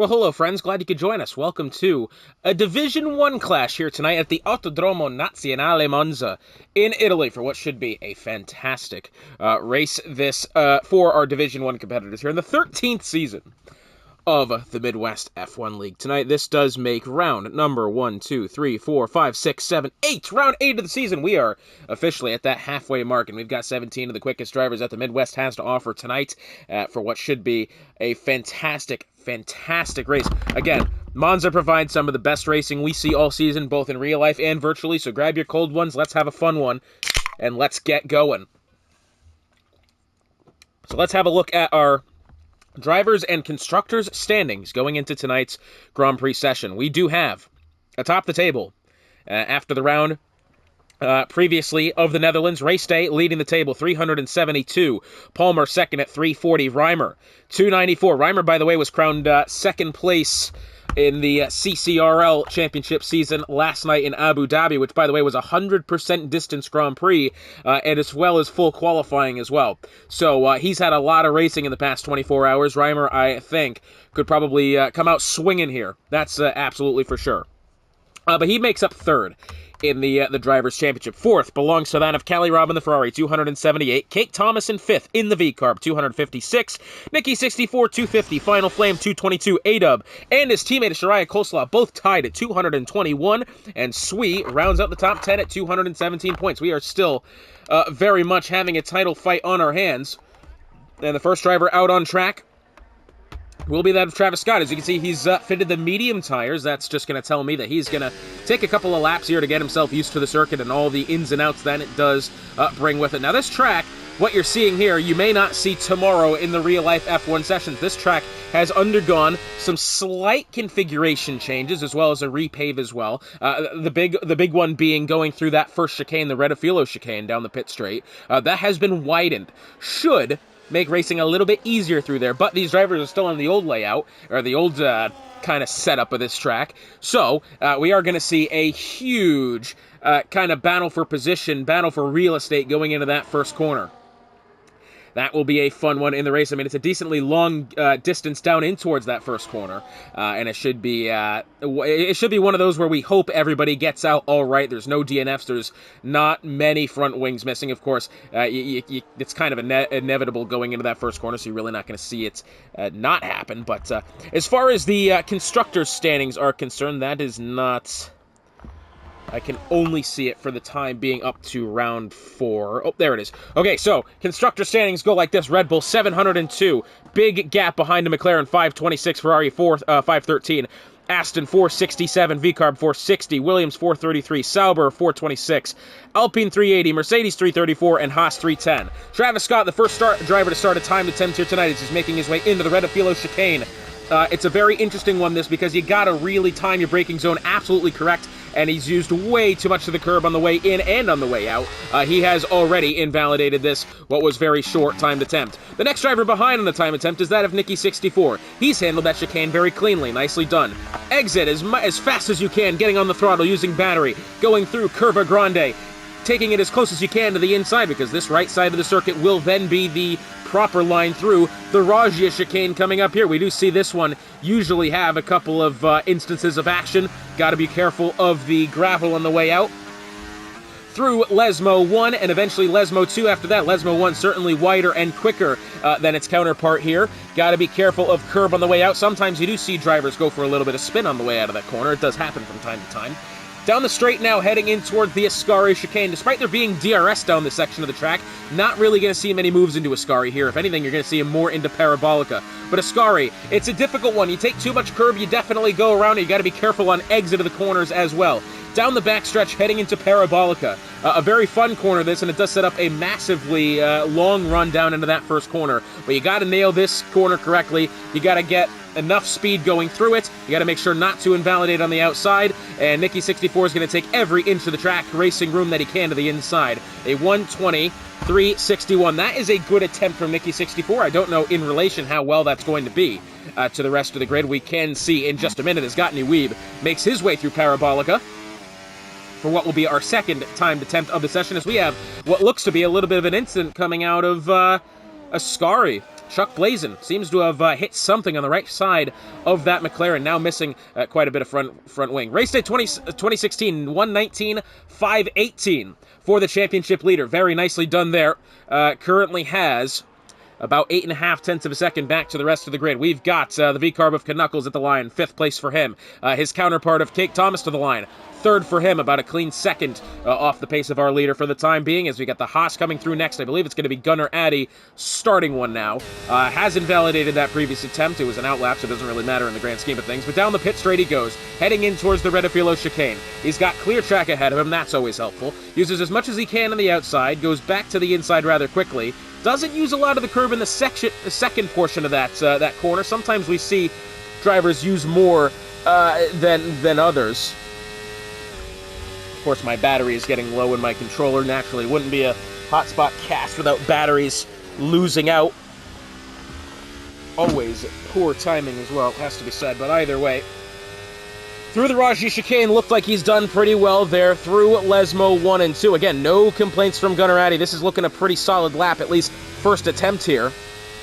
Well, hello, friends. Glad you could join us. Welcome to a Division 1 clash here tonight at the Autodromo Nazionale Monza in Italy for what should be a fantastic race for our Division 1 competitors here in the 13th season of the Midwest F1 League. Tonight, this does make round number 1, 2, 3, 4, 5, 6, 7, 8. Round 8 of the season. We are officially at that halfway mark, and we've got 17 of the quickest drivers that the Midwest has to offer tonight for what should be a fantastic race. Again, Monza provides some of the best racing we see all season, both in real life and virtually, so grab your cold ones, let's have a fun one, and let's get going. So let's have a look at our drivers and constructors standings going into tonight's Grand Prix session. We do have, atop the table, after the round previously of the Netherlands, Race Day leading the table, 372. Palmer second at 340. Reimer, 294. Reimer, by the way, was crowned second place in the CCRL championship season last night in Abu Dhabi, which, by the way, was a 100% distance Grand Prix, and as well as full qualifying as well. So he's had a lot of racing in the past 24 hours. Reimer, I think, could probably come out swinging here. That's absolutely for sure. But he makes up third in the Drivers' Championship. Fourth belongs to that of Callie Robb in the Ferrari, 278. Kate Thomas in fifth in the V-Carb, 256. Nikki 64, 250. Final Flame, 222. A-Dub and his teammate Shariah Coleslaw both tied at 221. And Sui rounds out the top 10 at 217 points. We are still very much having a title fight on our hands. And the first driver out on track will be that of Travis Scott. As you can see, he's fitted the medium tires. That's just going to tell me that he's going to take a couple of laps here to get himself used to the circuit and all the ins and outs that it does bring with it. Now, this track, what you're seeing here, you may not see tomorrow in the real-life F1 sessions. This track has undergone some slight configuration changes, as well as a repave as well. The big one being going through that first chicane, the Redafilo chicane down the pit straight. That has been widened. Should make racing a little bit easier through there, but these drivers are still on the old layout, or the old kind of setup of this track, so we are going to see a huge kind of battle for position, battle for real estate going into that first corner. That will be a fun one in the race. I mean, it's a decently long distance down in towards that first corner, and it should be one of those where we hope everybody gets out all right. There's no DNFs. There's not many front wings missing. Of course, it's kind of inevitable going into that first corner, so you're really not going to see it not happen. But as far as the constructors' standings are concerned, that is not. I can only see it for the time being up to round 4. Oh, there it is. Okay, so constructor standings go like this. Red Bull 702. Big gap behind the McLaren 526. Ferrari 513. Aston 467. VCarb 460. Williams 433. Sauber 426. Alpine 380. Mercedes 334. And Haas 310. Travis Scott, the first driver to start a timed attempt here tonight, as he's making his way into the Redafilo chicane. It's a very interesting one, this, because you gotta really time your braking zone absolutely correct, and he's used way too much of the curb on the way in and on the way out. He has already invalidated this, what was very short timed attempt. The next driver behind on the time attempt is that of Nikki 64. He's handled that chicane very cleanly, nicely done. Exit as fast as you can, getting on the throttle using battery, going through Curva Grande, taking it as close as you can to the inside, because this right side of the circuit will then be the proper line through the Raggia chicane coming up here. We do see this one usually have a couple of instances of action. Got to be careful of the gravel on the way out. Through Lesmo 1 and eventually Lesmo 2 after that. Lesmo 1 certainly wider and quicker than its counterpart here. Got to be careful of curb on the way out. Sometimes you do see drivers go for a little bit of spin on the way out of that corner. It does happen from time to time. Down the straight now, heading in toward the Ascari chicane. Despite there being DRS down this section of the track, not really going to see many moves into Ascari here. If anything, you're going to see him more into Parabolica. But Ascari, it's a difficult one. You take too much curb, you definitely go around it. You got to be careful on exit of the corners as well. Down the backstretch, heading into Parabolica. A very fun corner, this, and it does set up a massively long run down into that first corner. But you got to nail this corner correctly. You got to get enough speed going through it. You got to make sure not to invalidate on the outside, and Nikki 64 is going to take every inch of the track racing room that he can to the inside. A 1:20.361. That is a good attempt from Nikki 64. I don't know in relation how well that's going to be to the rest of the grid. We can see in just a minute as Gottlieb Weeb makes his way through Parabolica for what will be our second timed attempt of the session, as we have what looks to be a little bit of an incident coming out of Ascari. Chuck Blazin seems to have hit something on the right side of that McLaren, now missing quite a bit of front wing. Race day 2016, 1:19.518 for the championship leader. Very nicely done there. Currently has about 8.5 tenths of a second back to the rest of the grid. We've got the V-Carb of Knuckles at the line, 5th place for him. His counterpart of Cake Thomas to the line, 3rd for him, about a clean 2nd off the pace of our leader for the time being, as we got the Haas coming through next. I believe it's going to be Gunnar Addy starting one now. Has invalidated that previous attempt. It was an outlap, so it doesn't really matter in the grand scheme of things. But down the pit straight he goes, heading in towards the Redifilo chicane. He's got clear track ahead of him. That's always helpful. Uses as much as he can on the outside, goes back to the inside rather quickly. Doesn't use a lot of the curb in the second portion of that corner. Sometimes we see drivers use more than others. Of course, my battery is getting low in my controller. Naturally, it wouldn't be a hotspot cast without batteries losing out. Always poor timing as well, has to be said. But either way, through the Raji chicane, looked like he's done pretty well there. Through Lesmo 1 and 2. Again, no complaints from Gunnar Addy. This is looking a pretty solid lap, at least first attempt here.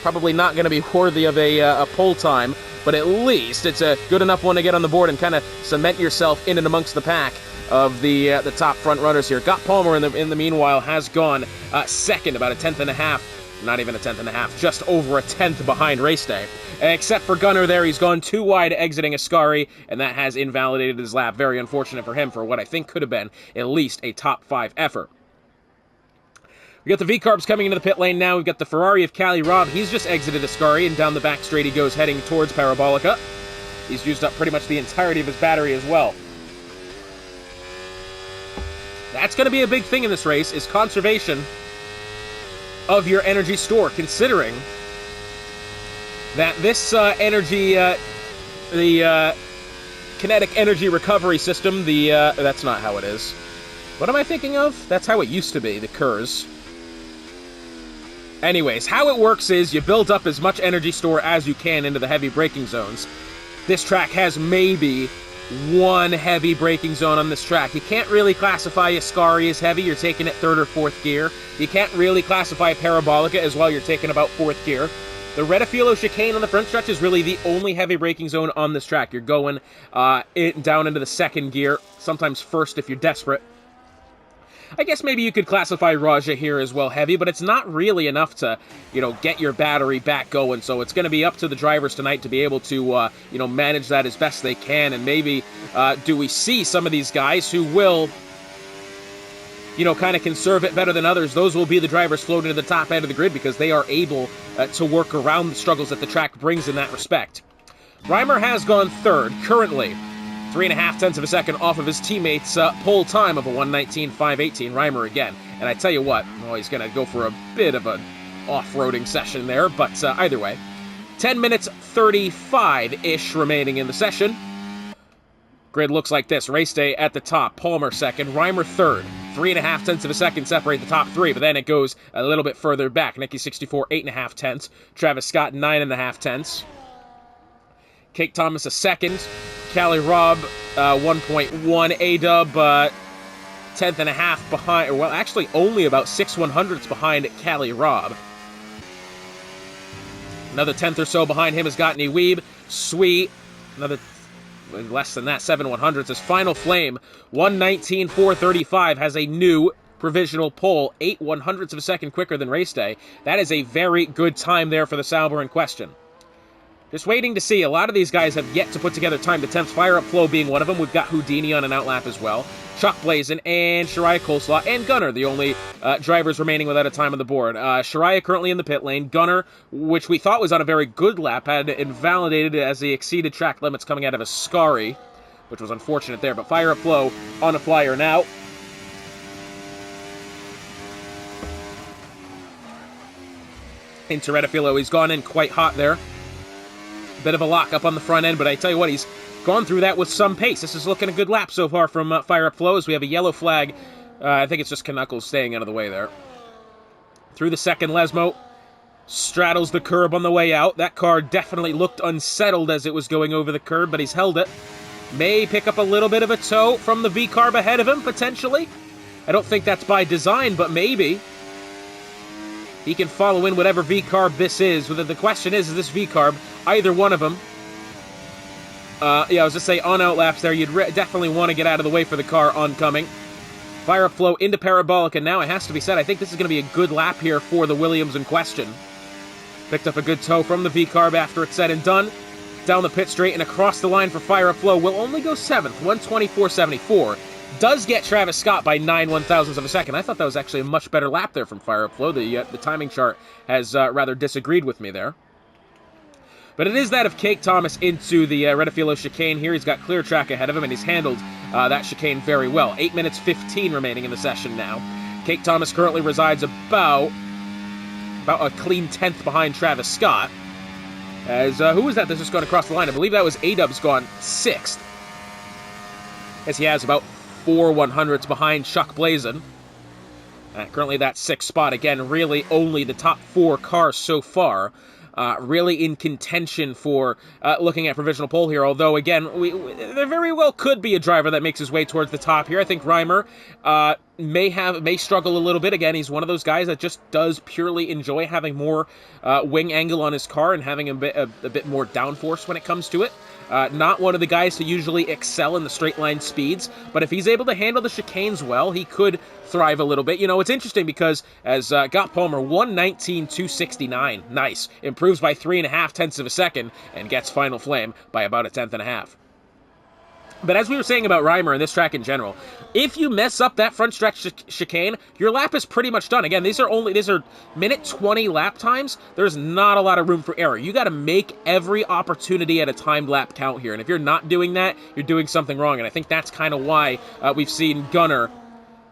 Probably not going to be worthy of a pole time, but at least it's a good enough one to get on the board and kind of cement yourself in and amongst the pack of the top front runners here. Got Palmer in the meanwhile has gone second, about a 10.5. Not even a 10.5, just over a 10th behind race day. Except for Gunnar there, he's gone too wide exiting Ascari, and that has invalidated his lap. Very unfortunate for him for what I think could have been at least a top 5 effort. We got the V-Carbs coming into the pit lane now. We've got the Ferrari of Cali Rob. He's just exited Ascari, and down the back straight he goes, heading towards Parabolica. He's used up pretty much the entirety of his battery as well. That's going to be a big thing in this race, is conservation of your energy store, considering that this energy, the kinetic energy recovery system, that's not how it is. What am I thinking of? That's how it used to be, the KERS. Anyways, how it works is you build up as much energy store as you can into the heavy braking zones. This track has maybe one heavy braking zone on this track. You can't really classify Ascari as heavy. You're taking it 3rd or 4th gear. You can't really classify Parabolica as well. You're taking about 4th gear. The Redifilo chicane on the front stretch is really the only heavy braking zone on this track. You're going down into the 2nd gear, sometimes 1st if you're desperate. I guess maybe you could classify Raja here as well heavy, but it's not really enough to, get your battery back going. So it's going to be up to the drivers tonight to be able to, manage that as best they can. And maybe do we see some of these guys who will, kind of conserve it better than others? Those will be the drivers floating to the top end of the grid because they are able to work around the struggles that the track brings in that respect. Reimer has gone 3rd, currently 3.5 tenths of a second off of his teammates' pole time of a 1:19.518. Reimer again. And I tell you what, he's going to go for a bit of an off-roading session there, but either way. 10 minutes 35-ish remaining in the session. Grid looks like this. Race day at the top. Palmer 2nd, Reimer 3rd. 3.5 tenths of a second separate the top 3, but then it goes a little bit further back. Nicky 64, 8.5 tenths. Travis Scott, 9.5 tenths. Cake Thomas a 2nd. Cali Rob, 1.1. A-Dub, 10.5 behind, well, actually only about 6/100ths behind Cali Rob. Another 10th or so behind him is Gottney Weeb. Sweet, another less than that, 7/100ths. His Final Flame, 1:19.435, has a new provisional pole, 8/100ths of a second quicker than race day. That is a very good time there for the Sauber in question. Just waiting to see. A lot of these guys have yet to put together time to 10th. Fire Up Flow being one of them. We've got Houdini on an outlap as well. Chuck Blazin and Shariah Coleslaw and Gunnar, the only drivers remaining without a time on the board. Shariah currently in the pit lane. Gunnar, which we thought was on a very good lap, had invalidated as he exceeded track limits coming out of Ascari, which was unfortunate there. But Fire Up Flow on a flyer now. Into Redifilo. He's gone in quite hot there. Bit of a lock up on the front end, but I tell you what, he's gone through that with some pace. This is looking a good lap so far from Fire Up Flow, as we have a yellow flag. I think it's just Knuckles staying out of the way there. Through the 2nd, Lesmo straddles the curb on the way out. That car definitely looked unsettled as it was going over the curb, but he's held it. May pick up a little bit of a tow from the V-Carb ahead of him, potentially. I don't think that's by design, but maybe. he can follow in whatever V-carb this is. The question is this V-carb? Either one of them. Yeah, I was just saying, on out laps there, you'd definitely want to get out of the way for the car oncoming. Fire up flow into Parabolica. Now, it has to be said, I think this is going to be a good lap here for the Williams in question. Picked up a good tow from the V-carb after it's said and done. Down the pit straight and across the line for Fire Up Flow. Will only go 7th, 1:24.74. Does get Travis Scott by 9 1,000ths of a second. I thought that was actually a much better lap there from Fire Up Flow. The timing chart has rather disagreed with me there. But it is that of Cake Thomas into the Redifilo chicane here. He's got clear track ahead of him, and he's handled that chicane very well. 8 minutes 15 remaining in the session now. Cake Thomas currently resides about a clean 10th behind Travis Scott. As, who was that just gone across the line? I believe that was A-Dub's gone 6th. As he has about 4 100ths behind Chuck Blazin. Currently that 6th spot, again, really only the top 4 cars so far. Really in contention for looking at provisional pole here, although, again, there very well could be a driver that makes his way towards the top here. I think Reimer may struggle a little bit. Again, he's one of those guys that just does purely enjoy having more wing angle on his car and having a bit more downforce when it comes to it. Not one of the guys to usually excel in the straight line speeds, but if he's able to handle the chicanes well, he could thrive a little bit. You know, it's interesting because as Got Palmer, 1:19.269. Nice. Improves by 3.5 tenths of a second and gets Final Flame by about 1/10.5. But as we were saying about Reimer and this track in general, if you mess up that front stretch chicane, your lap is pretty much done. Again, these are minute 20 lap times. There's not a lot of room for error. You got to make every opportunity at a timed lap count here. And if you're not doing that, you're doing something wrong. And I think that's kind of why we've seen Gunnar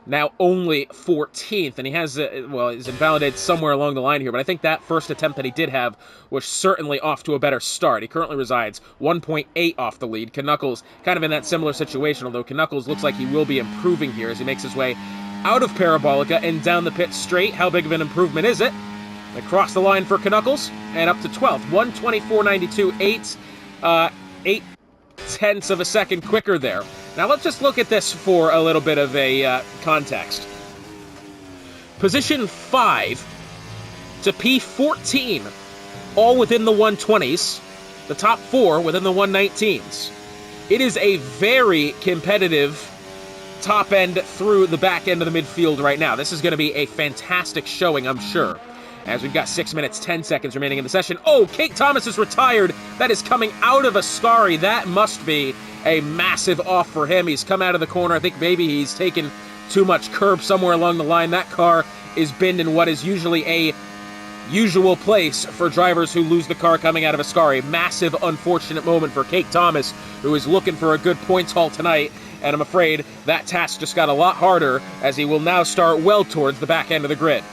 now only 14th, and he has, he's invalidated somewhere along the line here, but I think that first attempt that he did have was certainly off to a better start. He currently resides 1.8 off the lead. Knuckles kind of in that similar situation, although Knuckles looks like he will be improving here as he makes his way out of Parabolica and down the pit straight. How big of an improvement is it? Across the line for Knuckles, and up to 12th, 1:24.92, 8 tenths of a second quicker there. Now let's just look at this for a little bit of a context. Position 5 to P14, all within the 120s. The top 4 within the 119s. It is a very competitive top end through the back end of the midfield right now. This is going to be a fantastic showing, I'm sure. As we've got 6 minutes, 10 seconds remaining in the session. Oh, Cake Thomas is retired. That is coming out of Ascari. That must be a massive off for him. He's come out of the corner. I think maybe he's taken too much curb somewhere along the line. That car is binned in what is usually a usual place for drivers who lose the car coming out of Ascari. Massive, unfortunate moment for Cake Thomas, who is looking for a good points haul tonight. And I'm afraid that task just got a lot harder as he will now start well towards the back end of the grid.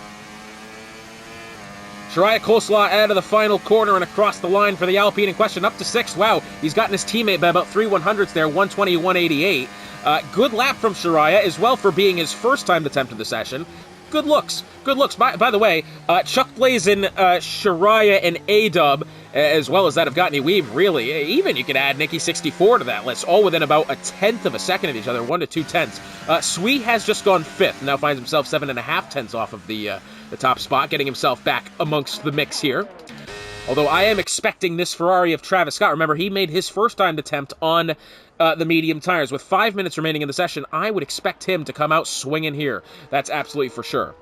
Shariah Coleslaw out of the final corner and across the line for the Alpine in question, up to 6th. Wow, he's gotten his teammate by about 3 100ths there, 1:20.188. Good lap from Shariah as well for being his first time attempt of the session. Good looks. Good looks. By the way, Chuck Blazin, Shariah, and A-Dub, as well as that of Gottney Weave, really. Even you could add Nikki 64 to that list, all within about 1/10 of a second of each other, 1 to 2 tenths. Sweet has just gone 5th, now finds himself 7.5 tenths off of the top spot, getting himself back amongst the mix here. Although I am expecting this Ferrari of Travis Scott. Remember, he made his first time attempt on the medium tires. With 5 minutes remaining in the session, I would expect him to come out swinging here. That's absolutely for sure.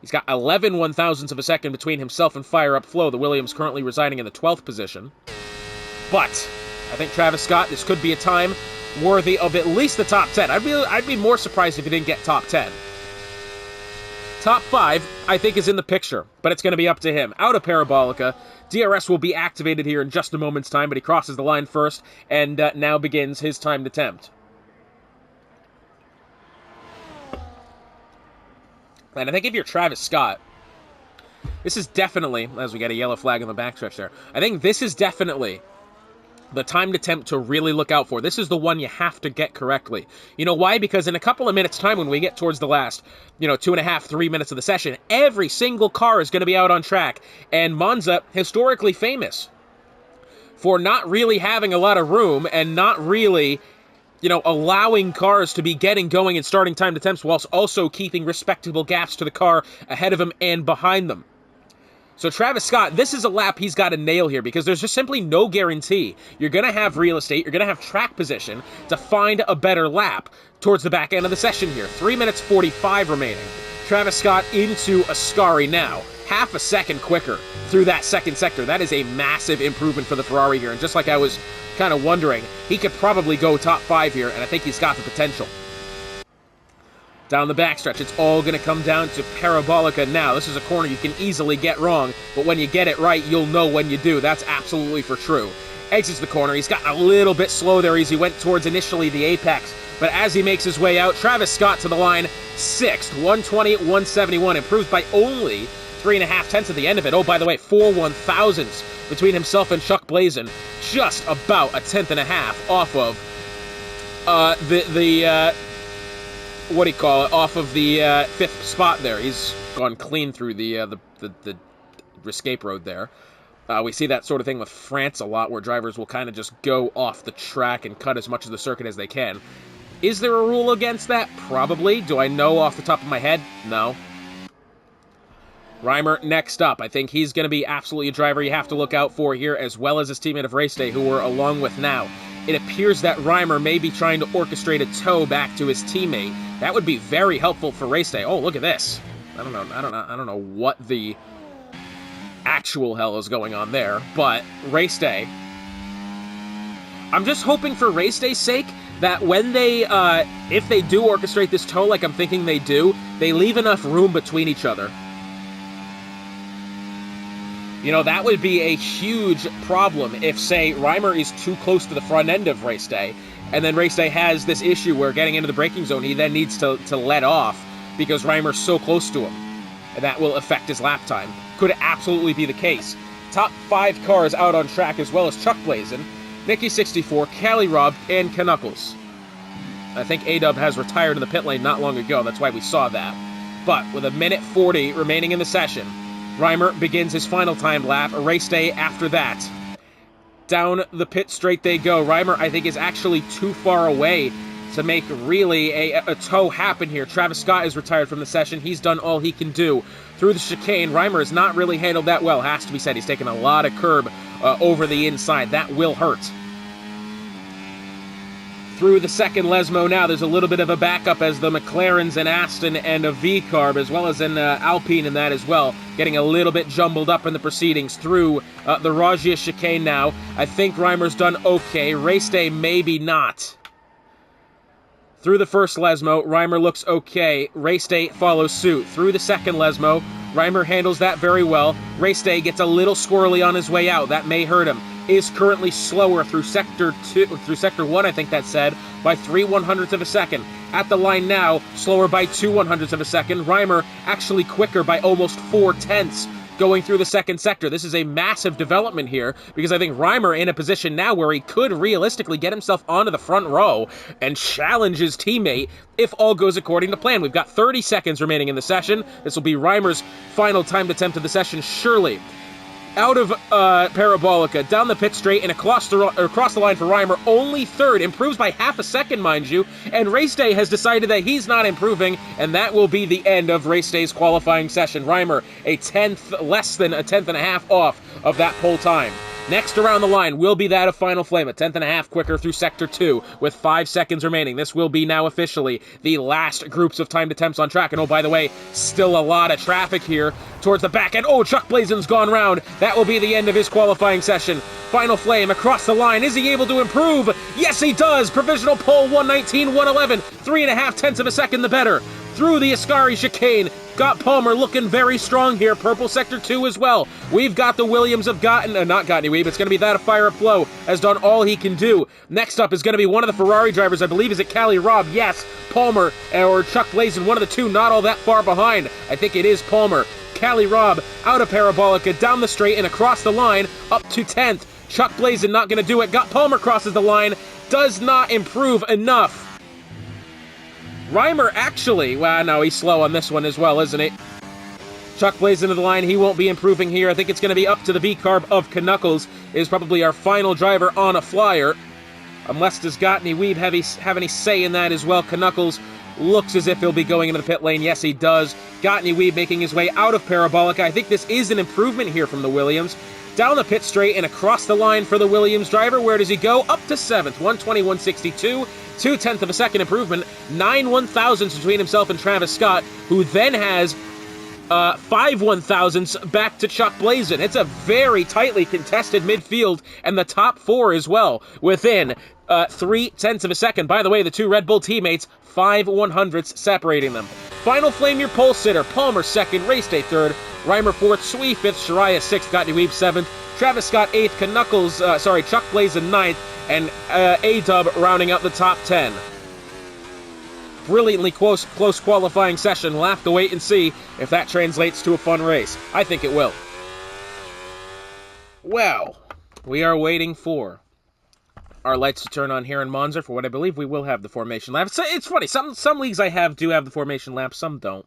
He's got 11 1,000ths of a second between himself and Fire Up Flow. The Williams currently residing in the 12th position. But I think Travis Scott, this could be a time worthy of at least the top 10. I'd be more surprised if he didn't get top 10. Top 5, I think, is in the picture, but it's going to be up to him. Out of Parabolica, DRS will be activated here in just a moment's time, but he crosses the line first and now begins his timed attempt. And I think if you're Travis Scott, this is definitely, as we get a yellow flag on the backstretch there, I think this is definitely the timed attempt to really look out for. This is the one you have to get correctly. You know why? Because in a couple of minutes' time, when we get towards the last, 2.5, 3 minutes of the session, every single car is going to be out on track. And Monza, historically famous for not really having a lot of room and not really allowing cars to be getting going and starting timed attempts whilst also keeping respectable gaps to the car ahead of him and behind them. So Travis Scott, this is a lap he's got to nail here because there's just simply no guarantee. You're going to have real estate, you're going to have track position to find a better lap towards the back end of the session here. 3 minutes 45 remaining. Travis Scott into Ascari now. Half a second quicker through that second sector. That is a massive improvement for the Ferrari here. And just like I was kind of wondering, he could probably go top 5 here, and I think he's got the potential. Down the backstretch, it's all going to come down to Parabolica now. This is a corner you can easily get wrong, but when you get it right, you'll know when you do. That's absolutely for true. Exits the corner. He's gotten a little bit slow there as he went towards initially the apex, but as he makes his way out, Travis Scott to the line, 6th, 120-171, improves by only 3.5 tenths at the end of it. Oh, by the way, 4 1/1000ths between himself and Chuck Blazin. Just about a 10.5 off of what do you call it? Off of the 5th spot there. He's gone clean through the escape road there. We see that sort of thing with France a lot, where drivers will kind of just go off the track and cut as much of the circuit as they can. Is there a rule against that? Probably. Do I know off the top of my head? No. Reimer next up. I think he's going to be absolutely a driver you have to look out for here, as well as his teammate of race day, who we're along with now. It appears that Reimer may be trying to orchestrate a tow back to his teammate. That would be very helpful for race day. Oh, look at this. I don't know what the actual hell is going on there, but race day. I'm just hoping for race day's sake that when they, if they do orchestrate this tow like I'm thinking they do, they leave enough room between each other. That would be a huge problem if, say, Reimer is too close to the front end of race day, and then race day has this issue where getting into the braking zone, he then needs to let off because Reimer's so close to him, and that will affect his lap time. Could absolutely be the case. Top 5 cars out on track, as well as Chuck Blazin, Nicky 64, Cali Rob, and Knuckles. I think A-Dub has retired in the pit lane not long ago, that's why we saw that. But with 1:40 remaining in the session, Reimer begins his final timed lap, a race day after that. Down the pit straight they go. Reimer, I think, is actually too far away to make really a tow happen here. Travis Scott is retired from the session. He's done all he can do. Through the chicane, Reimer has not really handled that well, has to be said. He's taken a lot of curb over the inside. That will hurt. Through the second Lesmo now, there's a little bit of a backup as the McLarens and Aston and a V-Carb, as well as an Alpine in that as well, getting a little bit jumbled up in the proceedings through the Raggia chicane now. I think Reimer's done okay. Race day, maybe not. Through the first Lesmo, Reimer looks okay. Race day follows suit. Through the second Lesmo, Reimer handles that very well. Race day gets a little squirrely on his way out. That may hurt him. Is currently slower through sector 1, I think that said, by 3 1/100ths of a second. At the line now, slower by 2 1/100ths of a second. Reimer actually quicker by almost 4 tenths going through the second sector. This is a massive development here, because I think Reimer in a position now where he could realistically get himself onto the front row and challenge his teammate if all goes according to plan. We've got 30 seconds remaining in the session. This will be Reimer's final timed attempt of the session, surely. Out of Parabolica, down the pit straight, and across the line for Reimer, only 3rd, improves by half a second, mind you, and Race Day has decided that he's not improving, and that will be the end of Race Day's qualifying session. Reimer, less than a 10.5 off of that pole time. Next around the line will be that of Final Flame, a 10.5 quicker through Sector 2 with 5 seconds remaining. This will be now officially the last groups of timed attempts on track. And oh, by the way, still a lot of traffic here towards the back end. Oh, Chuck Blazin's gone round. That will be the end of his qualifying session. Final Flame across the line. Is he able to improve? Yes, he does. Provisional pole 119-111. 3.5 tenths of a second the better. Through the Ascari chicane. Got Palmer looking very strong here. Purple Sector 2 as well. We've got the Williams of not Gottney Weeb. It's going to be that of Fire Up Flow. Has done all he can do. Next up is going to be one of the Ferrari drivers. I believe is it Cali Rob? Yes. Palmer or Chuck Blazin. One of the two. Not all that far behind. I think it is Palmer. Cali Rob out of Parabolica. Down the straight and across the line. Up to 10th. Chuck Blazin not going to do it. Got Palmer crosses the line. Does not improve enough. Reimer actually, well, no, he's slow on this one as well, isn't he? Chuck Blazin into the line. He won't be improving here. I think it's going to be up to the V-Carb of Knuckles. Is probably our final driver on a flyer. unless does Gottney Weeb have any say in that as well. Knuckles looks as if he'll be going into the pit lane. Yes, he does. Gottney Weeb making his way out of Parabolica. I think this is an improvement here from the Williams. Down the pit straight and across the line for the Williams driver. Where does he go? Up to 7th, 1:21.62. 0.2 of a second improvement. 9 1,000s between himself and Travis Scott, who then has 5 1,000s back to Chuck Blazin. It's a very tightly contested midfield, and the top 4 as well, within 0.3 of a second. By the way, the 2 Red Bull teammates, 5 100ths separating them. Final Flame, your pole sitter. Palmer 2nd, Race Day 3rd, Reimer 4th, Sui 5th, Shariah 6th, Gottney Weeb 7th, Travis Scott 8th, Chuck Blazin 9th, and A-Dub rounding out the top 10. Brilliantly close qualifying session. We'll have to wait and see if that translates to a fun race. I think it will. Well, we are waiting for our lights to turn on here in Monza for what I believe we will have the formation lap. It's funny, some leagues I have do have the formation lap, some don't.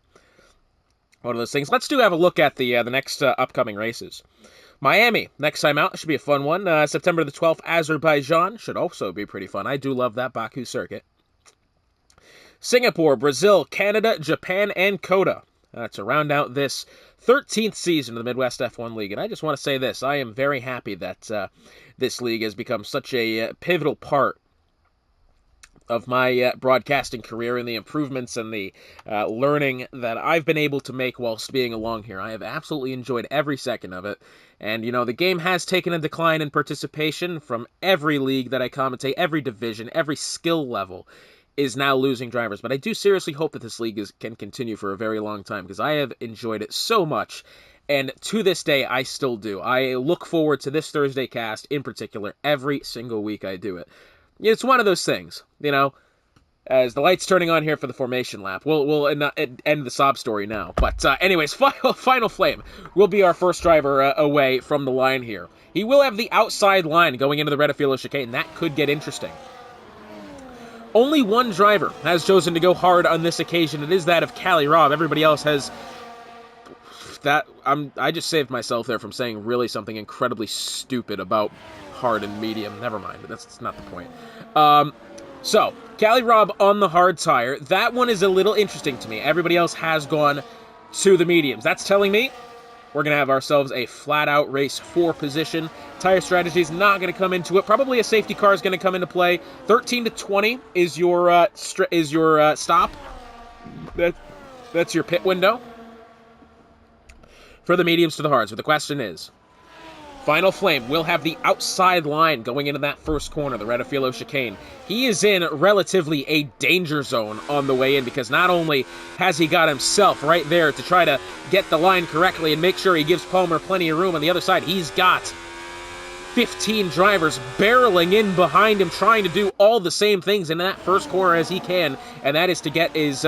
One of those things. Let's have a look at the next upcoming races. Miami, next time out, should be a fun one. September the 12th, Azerbaijan, should also be pretty fun. I do love that Baku circuit. Singapore, Brazil, Canada, Japan, and Coda. To round out this 13th season of the Midwest F1 League. And I just want to say this, I am very happy that this league has become such a pivotal part of my broadcasting career and the improvements and the learning that I've been able to make whilst being along here. I have absolutely enjoyed every second of it. And, the game has taken a decline in participation from every league that I commentate, every division, every skill level is now losing drivers. But I do seriously hope that this league can continue for a very long time because I have enjoyed it so much. And to this day, I still do. I look forward to this Thursday cast in particular every single week I do it. It's one of those things, as the light's turning on here for the formation lap. We'll end the sob story now. But anyways, Final Flame will be our first driver away from the line here. He will have the outside line going into the Redafilo chicane, and that could get interesting. Only one driver has chosen to go hard on this occasion. It is that of Callie Robb. Everybody else has that. I just saved myself there from saying really something incredibly stupid about hard and medium. Never mind. That's not the point. So, Callie Robb on the hard tire. That one is a little interesting to me. Everybody else has gone to the mediums. That's telling me we're going to have ourselves a flat-out race 4 position. Tire strategy is not going to come into it. Probably a safety car is going to come into play. 13 to 20 is your stop. That's your pit window for the mediums to the hards. But the question is, Final Flame will have the outside line going into that first corner, the Redafilo chicane. He is in relatively a danger zone on the way in because not only has he got himself right there to try to get the line correctly and make sure he gives Palmer plenty of room on the other side, he's got 15 drivers barreling in behind him trying to do all the same things in that first corner as he can, and that is to get as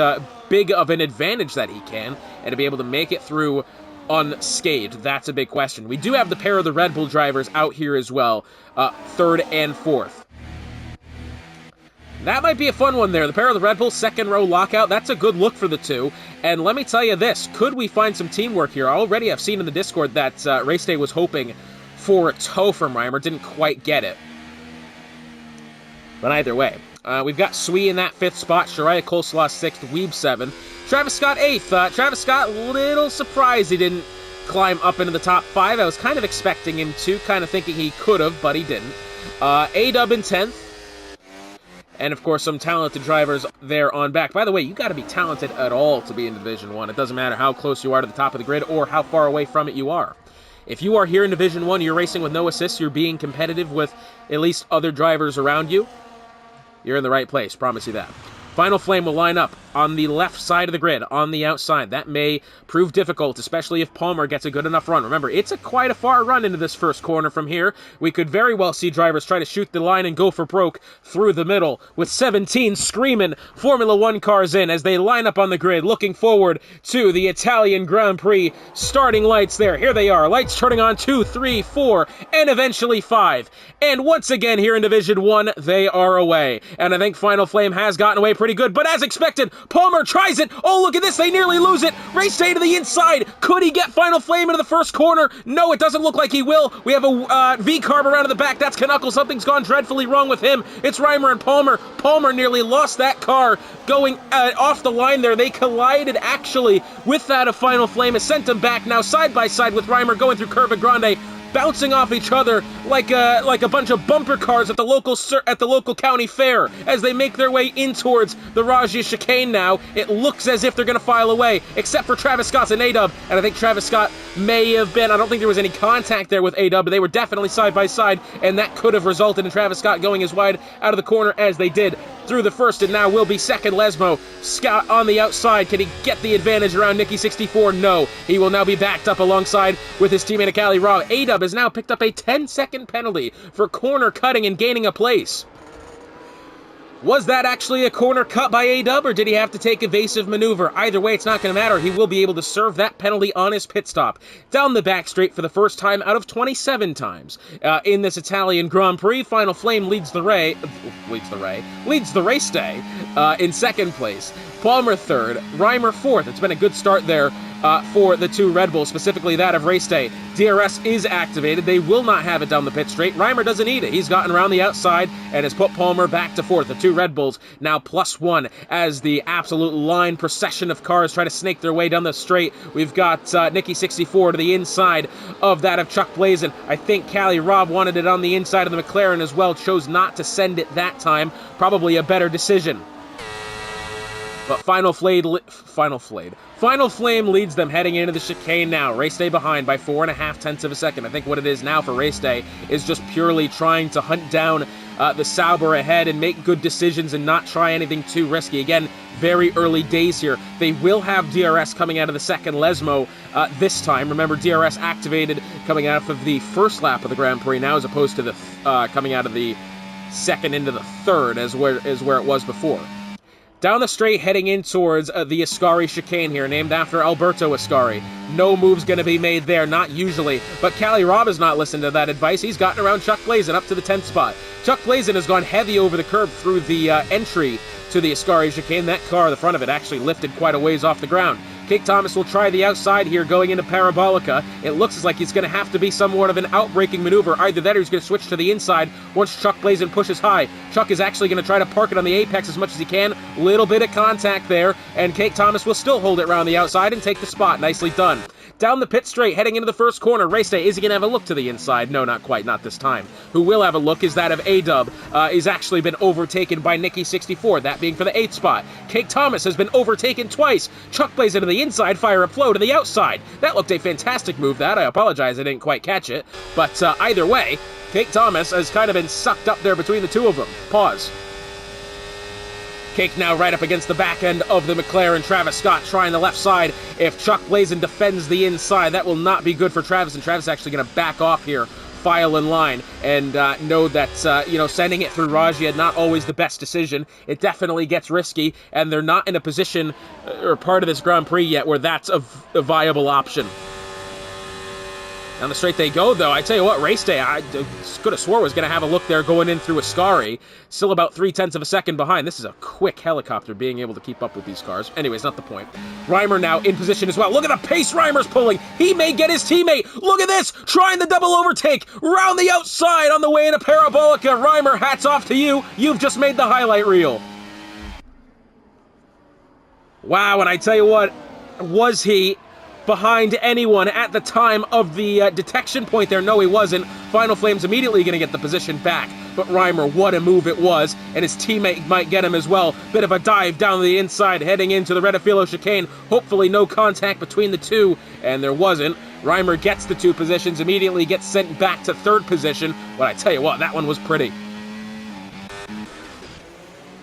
big of an advantage that he can and to be able to make it through unscathed. That's a big question. We do have the pair of the Red Bull drivers out here as well, 3rd and 4th. That might be a fun one there. The pair of the Red Bull, second row lockout. That's a good look for the two. And let me tell you this, could we find some teamwork here? Already I've seen in the Discord that Race Day was hoping for a tow from Reimer, didn't quite get it. But either way, we've got Sui in that 5th spot, Shariah Coleslaw 6th, Weeb 7th, Travis Scott 8th. Travis Scott, little surprised he didn't climb up into the top 5. I was kind of expecting him to, kind of thinking he could have, but he didn't. A-Dub in 10th. And, of course, some talented drivers there on back. By the way, you got to be talented at all to be in Division 1. It doesn't matter how close you are to the top of the grid or how far away from it you are. If you are here in Division 1, you're racing with no assists, you're being competitive with at least other drivers around you, you're in the right place, promise you that. Final Flame will line up on the left side of the grid, on the outside. That may prove difficult, especially if Palmer gets a good enough run. Remember, it's quite a far run into this first corner from here. We could very well see drivers try to shoot the line and go for broke through the middle, with 17 screaming Formula 1 cars in as they line up on the grid, looking forward to the Italian Grand Prix. Starting lights there. Here they are. Lights turning on 2, 3, 4, and eventually 5. And once again here in Division 1, they are away. And I think Final Flame has gotten away pretty pretty good, but as expected, Palmer tries it. Oh, look at this, they nearly lose it. Race day to the inside. Could he get Final Flame into the first corner? No, it doesn't look like he will. We have a V-carb around in the back. That's Knuckle. Something's gone dreadfully wrong with him. It's Reimer and Palmer. Palmer nearly lost that car going off the line there. They collided, actually, with that of Final Flame. It sent them back now side by side with Reimer going through Curva Grande, bouncing off each other like a bunch of bumper cars at the local county fair as they make their way in towards the Rajia chicane now. It looks as if they're going to file away, except for Travis Scott's and A-Dub, and I think Travis Scott may have been, I don't think there was any contact there with A-Dub, but they were definitely side by side, and that could have resulted in Travis Scott going as wide out of the corner as they did through the first, and now will be second. Lesmo, Scott on the outside. Can he get the advantage around Nicky 64? No. He will now be backed up alongside with his teammate Cali Rob. A-Dub has now picked up a 10-second penalty for corner cutting and gaining a place. Was that actually a corner cut by A-Dub, or did he have to take evasive maneuver? Either way, it's not going to matter. He will be able to serve that penalty on his pit stop. Down the back straight for the first time out of 27 times. In this Italian Grand Prix, Final Flame leads the race day in second place. Palmer third, Reimer fourth. It's been a good start there for the two Red Bulls, specifically that of race day. DRS is activated. They will not have it down the pit straight. Reimer doesn't need it. He's gotten around the outside and has put Palmer back to fourth. The two Red Bulls now +1 as the absolute line procession of cars try to snake their way down the straight. We've got Nicky 64 to the inside of that of Chuck Blazin. I think Cali Rob wanted it on the inside of the McLaren as well, chose not to send it that time. Probably a better decision. But Final Flame leads them heading into the chicane now. Race day behind by 4.5 tenths of a second. I think what it is now for race day is just purely trying to hunt down the Sauber ahead and make good decisions and not try anything too risky. Again, very early days here. They will have DRS coming out of the second Lesmo this time. Remember, DRS activated coming out of the first lap of the Grand Prix now, as opposed to the coming out of the second into the third, as where it was before. Down the straight, heading in towards the Ascari chicane here, named after Alberto Ascari. No move's going to be made there, not usually. But Cali Rob has not listened to that advice. He's gotten around Chuck Blazin up to the 10th spot. Chuck Blazin has gone heavy over the curb through the entry to the Ascari chicane. That car, the front of it, actually lifted quite a ways off the ground. Cake Thomas will try the outside here going into Parabolica. It looks like he's going to have to be somewhat of an outbraking maneuver. Either that or he's going to switch to the inside once Chuck Blazin pushes high. Chuck is actually going to try to park it on the apex as much as he can. Little bit of contact there, and Cake Thomas will still hold it around the outside and take the spot. Nicely done. Down the pit straight, heading into the first corner. Race day, is he going to have a look to the inside? No, not quite, not this time. Who will have a look is that of A-Dub. He's actually been overtaken by Nicky 64, that being for the 8th spot. Cake Thomas has been overtaken twice. Chuck Blazin to the inside, Fire Up Flow to the outside. That looked a fantastic move, that. I apologize, I didn't quite catch it. But either way, Cake Thomas has kind of been sucked up there between the two of them. Pause. Cake now right up against the back end of the McLaren. Travis Scott trying the left side. If Chuck Blazin defends the inside, that will not be good for Travis, and Travis is actually going to back off here, file in line, and know that, sending it through Rajia, not always the best decision. It definitely gets risky, and they're not in a position or part of this Grand Prix yet where that's a viable option. Down the straight they go, though. I tell you what, race day, I could have swore was going to have a look there going in through Ascari. Still about 0.3 of a second behind. This is a quick helicopter being able to keep up with these cars. Anyways, not the point. Reimer now in position as well. Look at the pace Reimer's pulling. He may get his teammate. Look at this. Trying the double overtake. Round the outside on the way into Parabolica. Reimer, hats off to you. You've just made the highlight reel. Wow, and I tell you what, was he behind anyone at the time of the detection point there? No, he wasn't. Final Flame's immediately going to get the position back. But Reimer, what a move it was, and his teammate might get him as well. Bit of a dive down the inside, heading into the Redifilo chicane. Hopefully no contact between the two, and there wasn't. Reimer gets the two positions, immediately gets sent back to third position. But I tell you what, that one was pretty.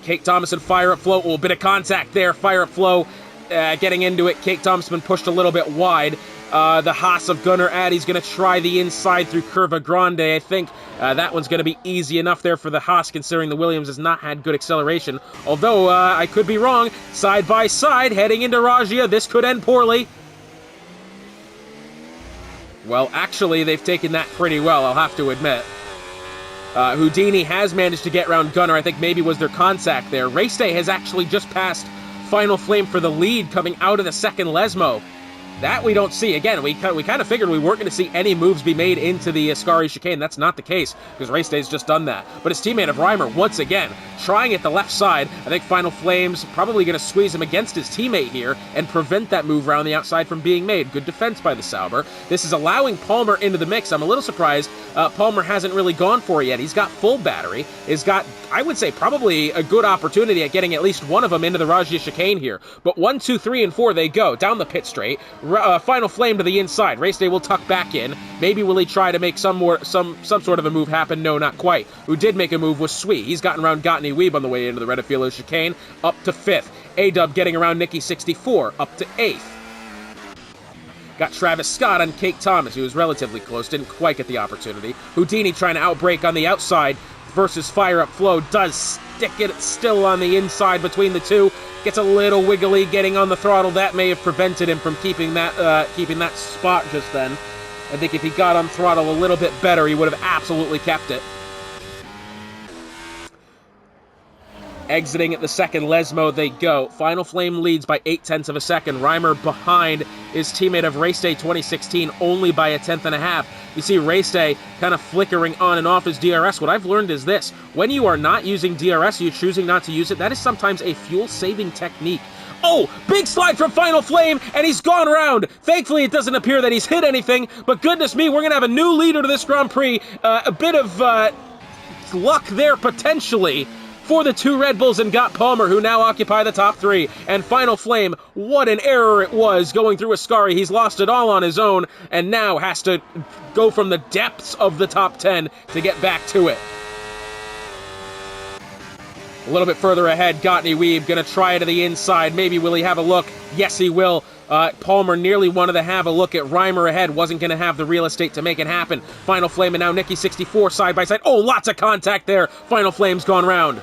Cake Thomas and Fire Up Flow. Oh, a bit of contact there. Fire Up Flow getting into it. Cake Thomas been pushed a little bit wide. The Haas of Gunnar Addy's going to try the inside through Curva Grande. I think that one's going to be easy enough there for the Haas, considering the Williams has not had good acceleration. Although, I could be wrong. Side by side, heading into Rajia. This could end poorly. Well, actually, they've taken that pretty well, I'll have to admit. Houdini has managed to get around Gunner. I think maybe was their contact there. Race Day has actually just passed Final Flame for the lead coming out of the second Lesmo. That we don't see. Again, we kind of figured we weren't going to see any moves be made into the Ascari chicane. That's not the case, because Race Day's just done that. But his teammate of Reimer, once again, trying at the left side. I think Final Flame's probably going to squeeze him against his teammate here and prevent that move around the outside from being made. Good defense by the Sauber. This is allowing Palmer into the mix. I'm a little surprised Palmer hasn't really gone for it yet. He's got full battery. He's got, I would say, probably a good opportunity at getting at least one of them into the Rajya chicane here. But 1, 2, 3, and 4 they go. Down the pit straight. Final Flame to the inside. Race Day will tuck back in. Maybe will he try to make some sort of a move happen? No, not quite. Who did make a move was Sweet. He's gotten around Gottney Weeb on the way into the Redafilo chicane, up to 5th. A-Dub getting around Nikki 64, up to 8th. Got Travis Scott on Kate Thomas, who was relatively close, didn't quite get the opportunity. Houdini trying to outbrake on the outside versus Fire Up Flow, does stick it still on the inside between the two. Gets a little wiggly getting on the throttle. That may have prevented him from keeping that spot just then. I think if he got on throttle a little bit better, he would have absolutely kept it. Exiting at the second Lesmo they go. Final Flame leads by 0.8 of a second. Reimer behind his teammate of Race Day 2016 only by 1/10.5. You see Race Day kind of flickering on and off his DRS. What I've learned is this: when you are not using DRS, you're choosing not to use it, that is sometimes a fuel-saving technique. Oh, big slide from Final Flame, and he's gone around. Thankfully, it doesn't appear that he's hit anything, but goodness me, we're going to have a new leader to this Grand Prix. A bit of luck there, potentially, for the two Red Bulls and Got Palmer, who now occupy the top 3. And Final Flame, what an error it was going through Ascari. He's lost it all on his own, and now has to go from the depths of the top 10 to get back to it. A little bit further ahead, Gottney Weeb going to try to the inside. Maybe will he have a look? Yes, he will. Palmer nearly wanted to have a look at Reimer ahead. Wasn't going to have the real estate to make it happen. Final Flame and now Nikki 64 side by side. Oh, lots of contact there. Final Flame's gone round.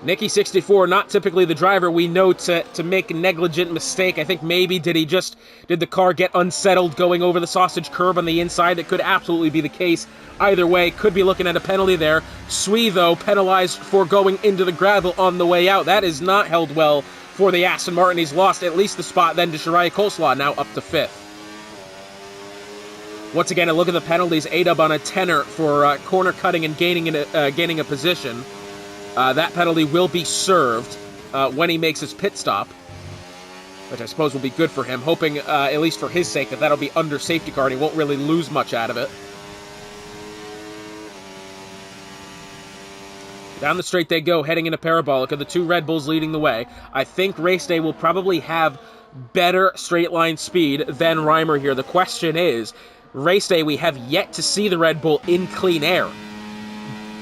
Nikki 64, not typically the driver we know to make a negligent mistake. I think maybe did the car get unsettled going over the sausage curb on the inside? That could absolutely be the case. Either way, could be looking at a penalty there. Sui, though, penalized for going into the gravel on the way out. That is not held well for the Aston Martin. He's lost at least the spot then to Shariah Coleslaw, now up to 5th. Once again, a look at the penalties. A-Dub on a tenner for corner cutting and gaining a position. That penalty will be served when he makes his pit stop, which I suppose will be good for him, hoping, at least for his sake, that that'll be under safety car and he won't really lose much out of it. Down the straight they go, heading into Parabolica, the two Red Bulls leading the way. I think Race Day will probably have better straight line speed than Reimer here. The question is, Race Day, we have yet to see the Red Bull in clean air.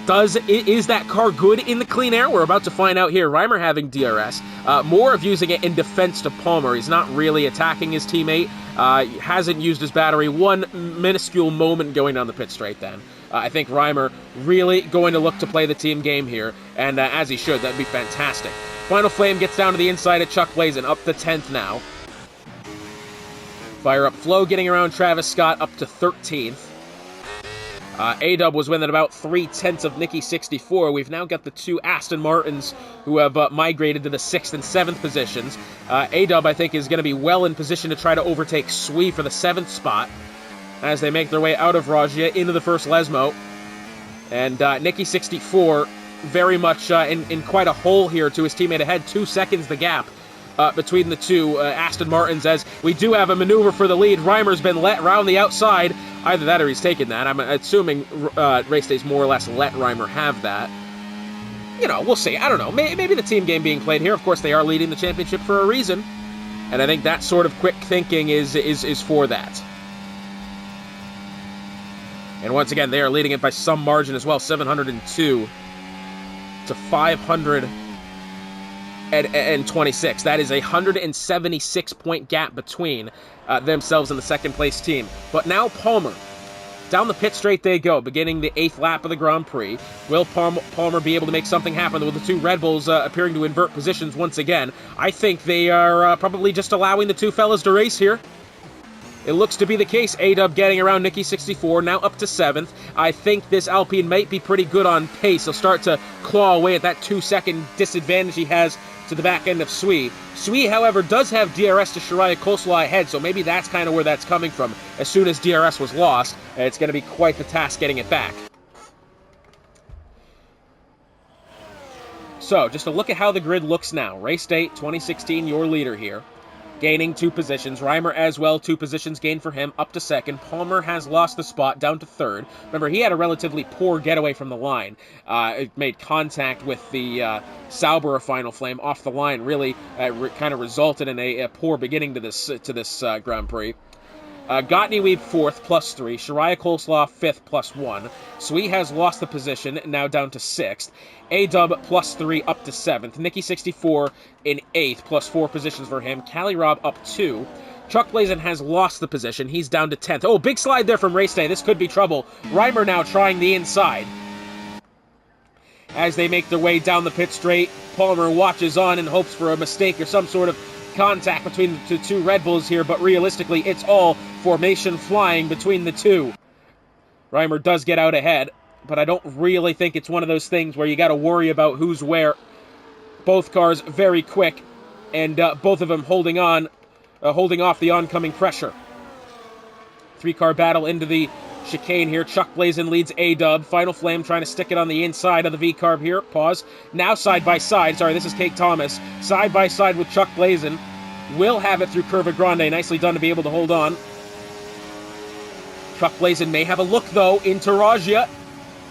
Is that car good in the clean air? We're about to find out here. Reimer having DRS. More of using it in defense to Palmer. He's not really attacking his teammate. Hasn't used his battery. One minuscule moment going down the pit straight then. I think Reimer really going to look to play the team game here, and as he should, that'd be fantastic. Final Flame gets down to the inside of Chuck Blazin, up to 10th now. Fire Up Flow getting around Travis Scott, up to 13th. A-Dub was winning about 0.3 of Nikki 64. We've now got the two Aston Martins who have migrated to the 6th and 7th positions. A-Dub, I think, is going to be well in position to try to overtake Sui for the 7th spot as they make their way out of Rajya into the first Lesmo. And Nikki 64 very much in quite a hole here to his teammate ahead. 2 seconds the gap between the two Aston Martins, as we do have a maneuver for the lead. Reimer's been let round the outside. Either that or he's taken that. I'm assuming Race Day's more or less let Reimer have that. You know, we'll see. I don't know. Maybe the team game being played here. Of course, they are leading the championship for a reason. And I think that sort of quick thinking is for that. And once again, they are leading it by some margin as well. 702 to 526. That is a 176-point gap between themselves and the second-place team. But now Palmer. Down the pit straight they go, beginning the 8th lap of the Grand Prix. Will Palmer be able to make something happen with the two Red Bulls appearing to invert positions once again? I think they are probably just allowing the two fellas to race here. It looks to be the case. A-Dub getting around Nicky 64, now up to 7th. I think this Alpine might be pretty good on pace. He'll start to claw away at that 2-second disadvantage he has to the back end of Sui. Sui, however, does have DRS to Shariah Coleslaw ahead, so maybe that's kind of where that's coming from. As soon as DRS was lost, it's going to be quite the task getting it back. So, just a look at how the grid looks now. Race date, 2016, your leader here. Gaining 2 positions. Reimer as well, 2 positions gained for him, up to 2nd. Palmer has lost the spot, down to 3rd. Remember, he had a relatively poor getaway from the line. It made contact with the Sauber of Final Flame off the line. Really kind of resulted in a poor beginning to this Grand Prix. Gottney Weeb 4th, +3. Shariah Coleslaw 5th, +1. Sui has lost the position, now down to 6th. A-Dub +3, up to 7th. Nicky 64 in 8th, +4 positions for him. Cali Rob up 2. Chuck Blazin has lost the position. He's down to 10th. Oh, big slide there from Race Day. This could be trouble. Reimer now trying the inside. As they make their way down the pit straight, Palmer watches on and hopes for a mistake or some sort of contact between the two Red Bulls here, but realistically, it's all formation flying between the two. Reimer does get out ahead, but I don't really think it's one of those things where you got to worry about who's where. Both cars very quick, and both of them holding off the oncoming pressure. 3-car battle into the chicane here. Chuck Blazin leads A-Dub. Final Flame trying to stick it on the inside of the V-carb here. Pause. Now side by side. Sorry, this is Cake Thomas. Side by side with Chuck Blazin. Will have it through Curva Grande. Nicely done to be able to hold on. Chuck Blazin may have a look, though, into Rajia.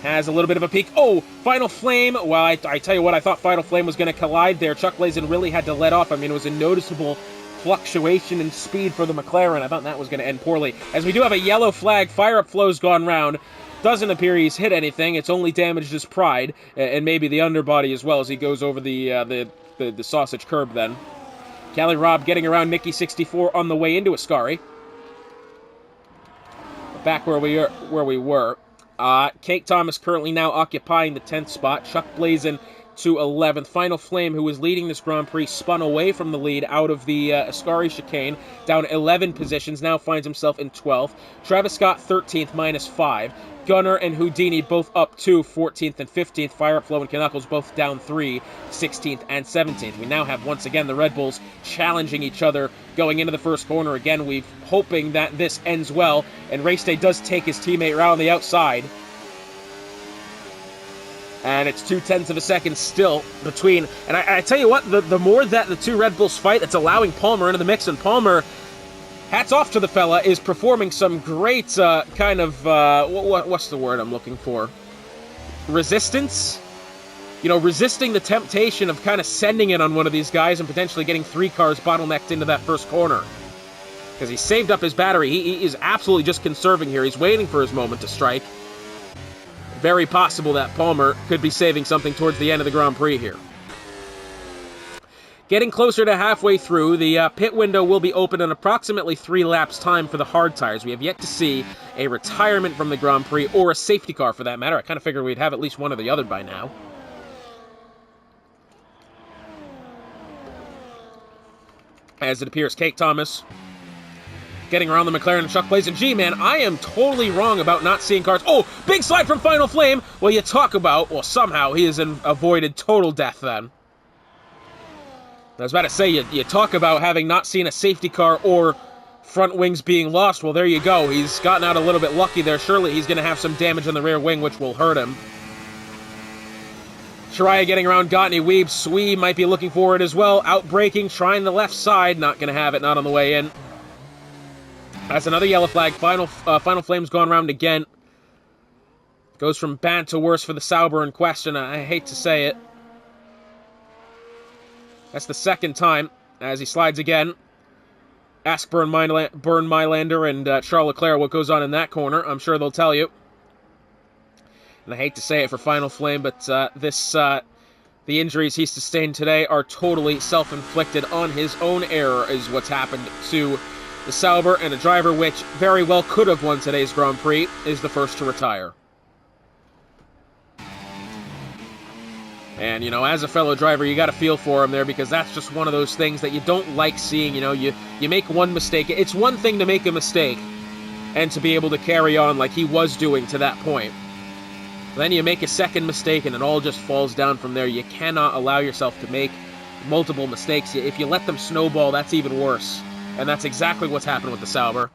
Has a little bit of a peek. Oh, Final Flame. Well, I tell you what, I thought Final Flame was going to collide there. Chuck Blazin really had to let off. I mean, it was a noticeable fluctuation in speed for the McLaren. I thought that was going to end poorly. As we do have a yellow flag, fire-up flow's gone round. Doesn't appear he's hit anything. It's only damaged his pride, and maybe the underbody as well as he goes over the sausage curb then. Cali Rob getting around Nicky 64 on the way into Ascari. Back where we were. Cake Thomas currently now occupying the 10th spot. Chuck Blazin to 11th. Final Flame, who was leading this Grand Prix, spun away from the lead out of the Ascari chicane, down 11 positions, now finds himself in 12th. Travis Scott 13th, -5. Gunner and Houdini both up 2, 14th and 15th. Fire Up Flow and Knuckles both down 3, 16th and 17th. We now have, once again, the Red Bulls challenging each other going into the first corner. Again, we're hoping that this ends well, and Race Day does take his teammate around the outside. And it's 0.2 of a second still between. And I tell you what, the more that the two Red Bulls fight, it's allowing Palmer into the mix. And Palmer, hats off to the fella, is performing some great kind of, what's the word I'm looking for? Resistance? You know, resisting the temptation of kind of sending it on one of these guys and potentially getting 3 cars bottlenecked into that first corner. Because he saved up his battery. He is absolutely just conserving here. He's waiting for his moment to strike. Very possible that Palmer could be saving something towards the end of the Grand Prix here. Getting closer to halfway through, the pit window will be open in approximately 3 laps' time for the hard tires. We have yet to see a retirement from the Grand Prix, or a safety car for that matter. I kind of figured we'd have at least one or the other by now. As it appears, Cake Thomas getting around the McLaren and Chuck Blazin. Gee, man, I am totally wrong about not seeing cars. Oh, big slide from Final Flame. Well, you talk about, well, somehow he has avoided total death then. I was about to say, you talk about having not seen a safety car or front wings being lost. Well, there you go. He's gotten out a little bit lucky there. Surely he's going to have some damage on the rear wing, which will hurt him. Shariah getting around Gottney Weeb. Sui might be looking for it as well. Outbraking, trying the left side. Not going to have it, not on the way in. That's another yellow flag. Final Flame's gone around again. Goes from bad to worse for the Sauber in question. I hate to say it. That's the second time as he slides again. Ask Bernd Mylander and Charles Leclerc what goes on in that corner. I'm sure they'll tell you. And I hate to say it for Final Flame, but the injuries he sustained today are totally self-inflicted on his own error is what's happened to the Sauber, and a driver which very well could have won today's Grand Prix is the first to retire. And, as a fellow driver, you got to feel for him there, because that's just one of those things that you don't like seeing. You make one mistake. It's one thing to make a mistake and to be able to carry on like he was doing to that point. Then you make a second mistake and it all just falls down from there. You cannot allow yourself to make multiple mistakes. If you let them snowball, that's even worse. And that's exactly what's happened with the Sauber.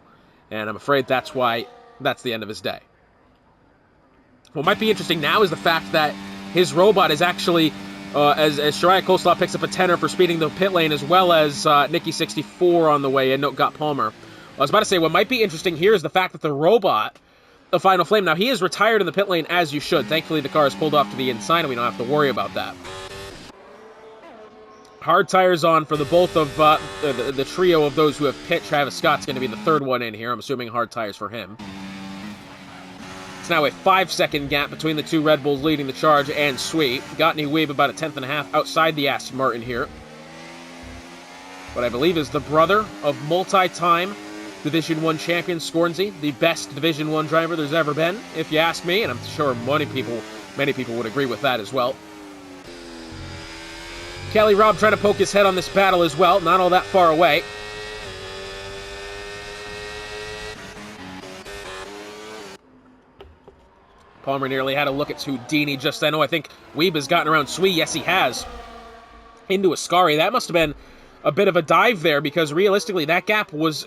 And I'm afraid that's why that's the end of his day. What might be interesting now is the fact that his robot is actually, as Shariah Coleslaw picks up a tenner for speeding the pit lane, as well as Nicky 64 on the way in, got Palmer. I was about to say, what might be interesting here is the fact that the robot, the Final Flame, now he is retired in the pit lane, as you should. Thankfully, the car is pulled off to the inside, and we don't have to worry about that. Hard tires on for the both of the trio of those who have pit. Travis Scott's going to be the third one in here. I'm assuming hard tires for him. It's now a 5-second gap between the two Red Bulls leading the charge and Sweet. Gottney Weeb about a 10.5 outside the Aston Martin here. What I believe is the brother of multi-time Division 1 champion Scornsey, the best Division 1 driver there's ever been, if you ask me, and I'm sure many people would agree with that as well. Kelly Robb trying to poke his head on this battle as well, not all that far away. Palmer nearly had a look at Houdini just then. Oh, I think Weeb has gotten around Sweet. Yes, he has. Into Ascari. That must have been a bit of a dive there, because realistically that gap was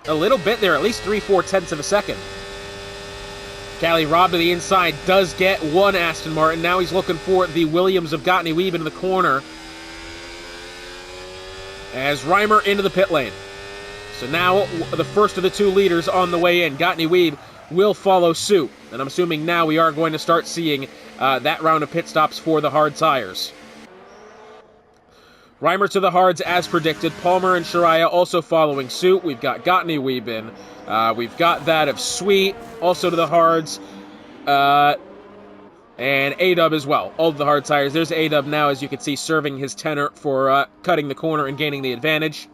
a little bit there, at least 3/4 of a second. Kelly Robb to the inside does get one Aston Martin. Now he's looking for the Williams of Gottney Weeb into the corner. As Reimer into the pit lane. So now the first of the two leaders on the way in. Gottney Weeb will follow suit. And I'm assuming now we are going to start seeing that round of pit stops for the hard tires. Reimer to the hards as predicted. Palmer and Shariah also following suit. We've got Gottney Weeb in. We've got that of Sweet also to the hards. And A-Dub as well. All of the hard tires. There's A-Dub now, as you can see, serving his tenner for cutting the corner and gaining the advantage.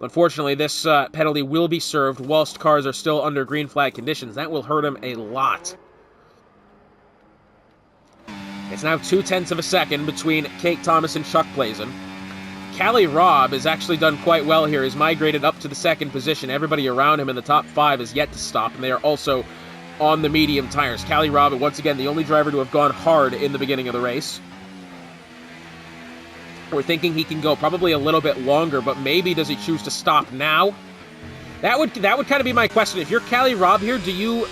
Unfortunately, this penalty will be served whilst cars are still under green flag conditions. That will hurt him a lot. It's now 0.2 of a second between Cake Thomas and Chuck Blazin. Callie Robb has actually done quite well here. He's migrated up to the second position. Everybody around him in the top 5 is yet to stop, and they are also on the medium tires. Callie Robb, once again, the only driver to have gone hard in the beginning of the race. We're thinking he can go probably a little bit longer, but maybe does he choose to stop now? That would kind of be my question. If you're Callie Robb here, do you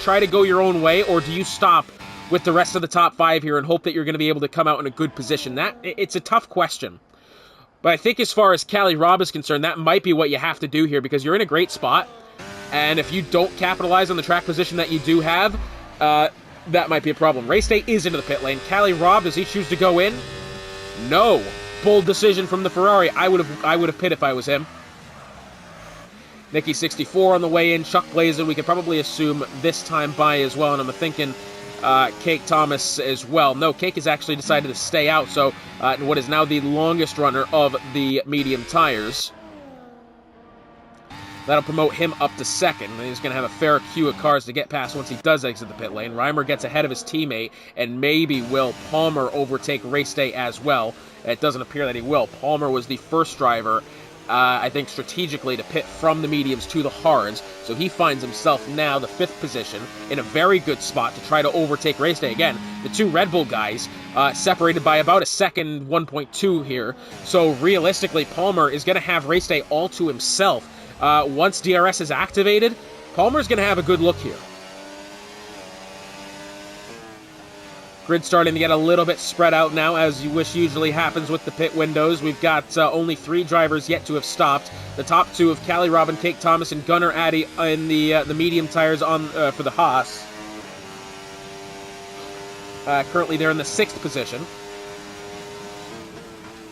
try to go your own way, or do you stop with the rest of the top 5 here and hope that you're going to be able to come out in a good position? It's a tough question. But I think as far as Callie Robb is concerned, that might be what you have to do here, because you're in a great spot. And if you don't capitalize on the track position that you do have, that might be a problem. Race day is into the pit lane. Callie Robb, does he choose to go in? No. Bold decision from the Ferrari. I would have pit if I was him. Nicky 64 on the way in. Chuck Blazin, we could probably assume this time by as well. And I'm thinking Cake Thomas as well. No, Cake has actually decided to stay out. So what is now the longest runner of the medium tires. That'll promote him up to second. And he's going to have a fair queue of cars to get past once he does exit the pit lane. Reimer gets ahead of his teammate, and maybe will Palmer overtake race day as well. It doesn't appear that he will. Palmer was the first driver, I think, strategically to pit from the mediums to the hards. So he finds himself now the 5th position in a very good spot to try to overtake race day. Again, the two Red Bull guys separated by about a second, 1.2 here. So realistically, Palmer is going to have race day all to himself. Once DRS is activated, Palmer's going to have a good look here. Grid starting to get a little bit spread out now, as you wish usually happens with the pit windows. We've got only 3 drivers yet to have stopped. The top 2 of Callie Robb and Cake Thomas, and Gunnar Addy in the medium tires on for the Haas. Currently they're in the 6th position.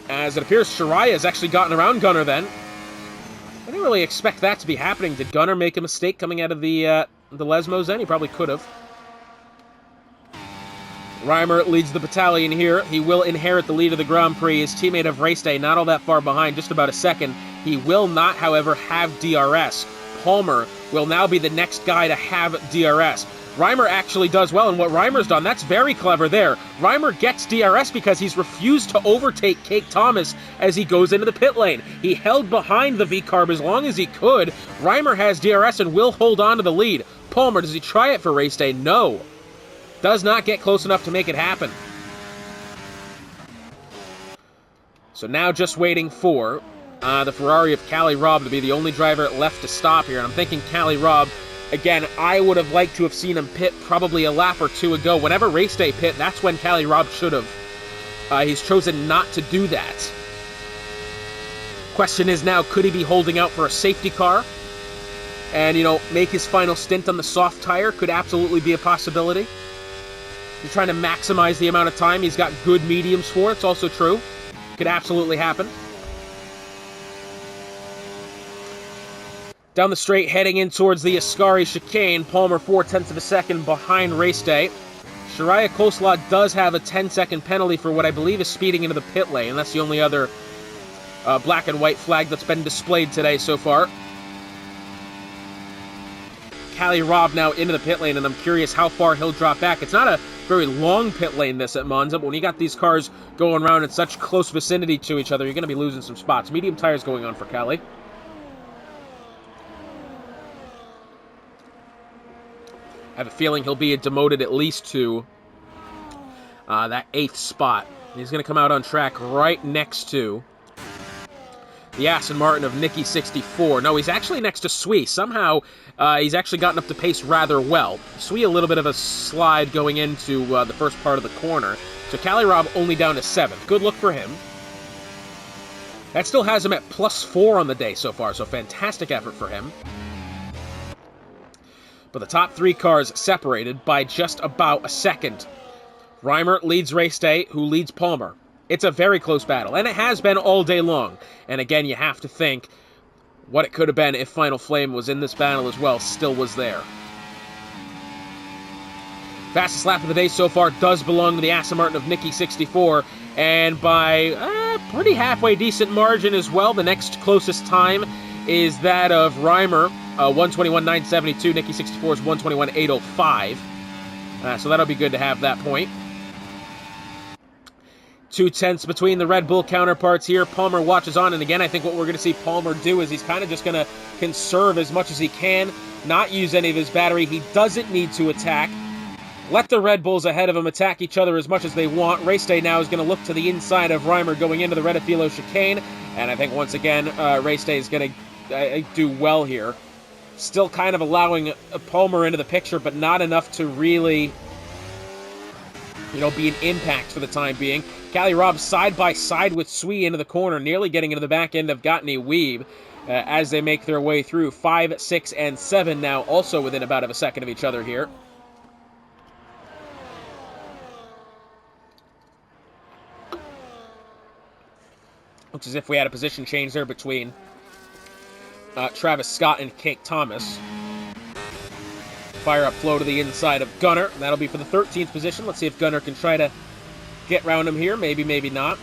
As it appears, Shariah has actually gotten around Gunnar then. I didn't really expect that to be happening. Did Gunnar make a mistake coming out of the Lesmos then? He probably could have. Reimer leads the battalion here. He will inherit the lead of the Grand Prix. His teammate of race day, not all that far behind, just about a second. He will not, however, have DRS. Palmer will now be the next guy to have DRS. Reimer actually does well, and what Reimer's done, that's very clever there. Reimer gets DRS because he's refused to overtake Cake Thomas as he goes into the pit lane. He held behind the V-Carb as long as he could. Reimer has DRS and will hold on to the lead. Palmer, does he try it for race day? No. Does not get close enough to make it happen. So now just waiting for the Ferrari of Cali Robb to be the only driver left to stop here. And I'm thinking Cali Robb, again, I would have liked to have seen him pit probably a lap or two ago. Whenever race day pit, that's when Cali Robb should have. He's chosen not to do that. Question is now, could he be holding out for a safety car? And, make his final stint on the soft tire? Could absolutely be a possibility. He's trying to maximize the amount of time he's got good mediums for. It's also true. Could absolutely happen. Down the straight, heading in towards the Ascari chicane. Palmer 0.4 of a second behind race day. Shariah Coleslaw does have a 10-second penalty for what I believe is speeding into the pit lane. That's the only other black and white flag that's been displayed today so far. Cali Robb now into the pit lane, and I'm curious how far he'll drop back. It's not a very long pit lane, this at Monza, but when you got these cars going around in such close vicinity to each other, you're going to be losing some spots. Medium tires going on for Cali. I have a feeling he'll be demoted at least to that 8th spot. He's going to come out on track right next to the Aston Martin of Nicky 64. No, he's actually next to Sui. Somehow, he's actually gotten up to pace rather well. Sui a little bit of a slide going into the first part of the corner. So Cali Robb only down to 7th. Good look for him. That still has him at +4 on the day so far, so fantastic effort for him. But the top 3 cars separated by just about a second. Reimer leads race day, who leads Palmer. It's a very close battle, and it has been all day long. And again, you have to think what it could have been if Final Flame was in this battle as well, still was there. Fastest lap of the day so far does belong to the Aston Martin of Nicky 64, and by a pretty halfway decent margin as well. The next closest time is that of Reimer, 121.972. Nicky 64 is 121.805. So that'll be good to have that point. 0.2 between the Red Bull counterparts here. Palmer watches on, and again, I think what we're going to see Palmer do is he's kind of just going to conserve as much as he can, not use any of his battery. He doesn't need to attack. Let the Red Bulls ahead of him attack each other as much as they want. Race day now is going to look to the inside of Reimer going into the Redifilo chicane, and I think once again, Race day is going to do well here. Still kind of allowing Palmer into the picture, but not enough to really, be an impact for the time being. Cali Robb side by side with Sui into the corner, nearly getting into the back end of Gottney Weeb as they make their way through. 5, 6, and 7 now also within about a second of each other here. Looks as if we had a position change there between Travis Scott and Cake Thomas. Fire up flow to the inside of Gunnar. That'll be for the 13th position. Let's see if Gunnar can try to get round him here. Maybe, maybe not.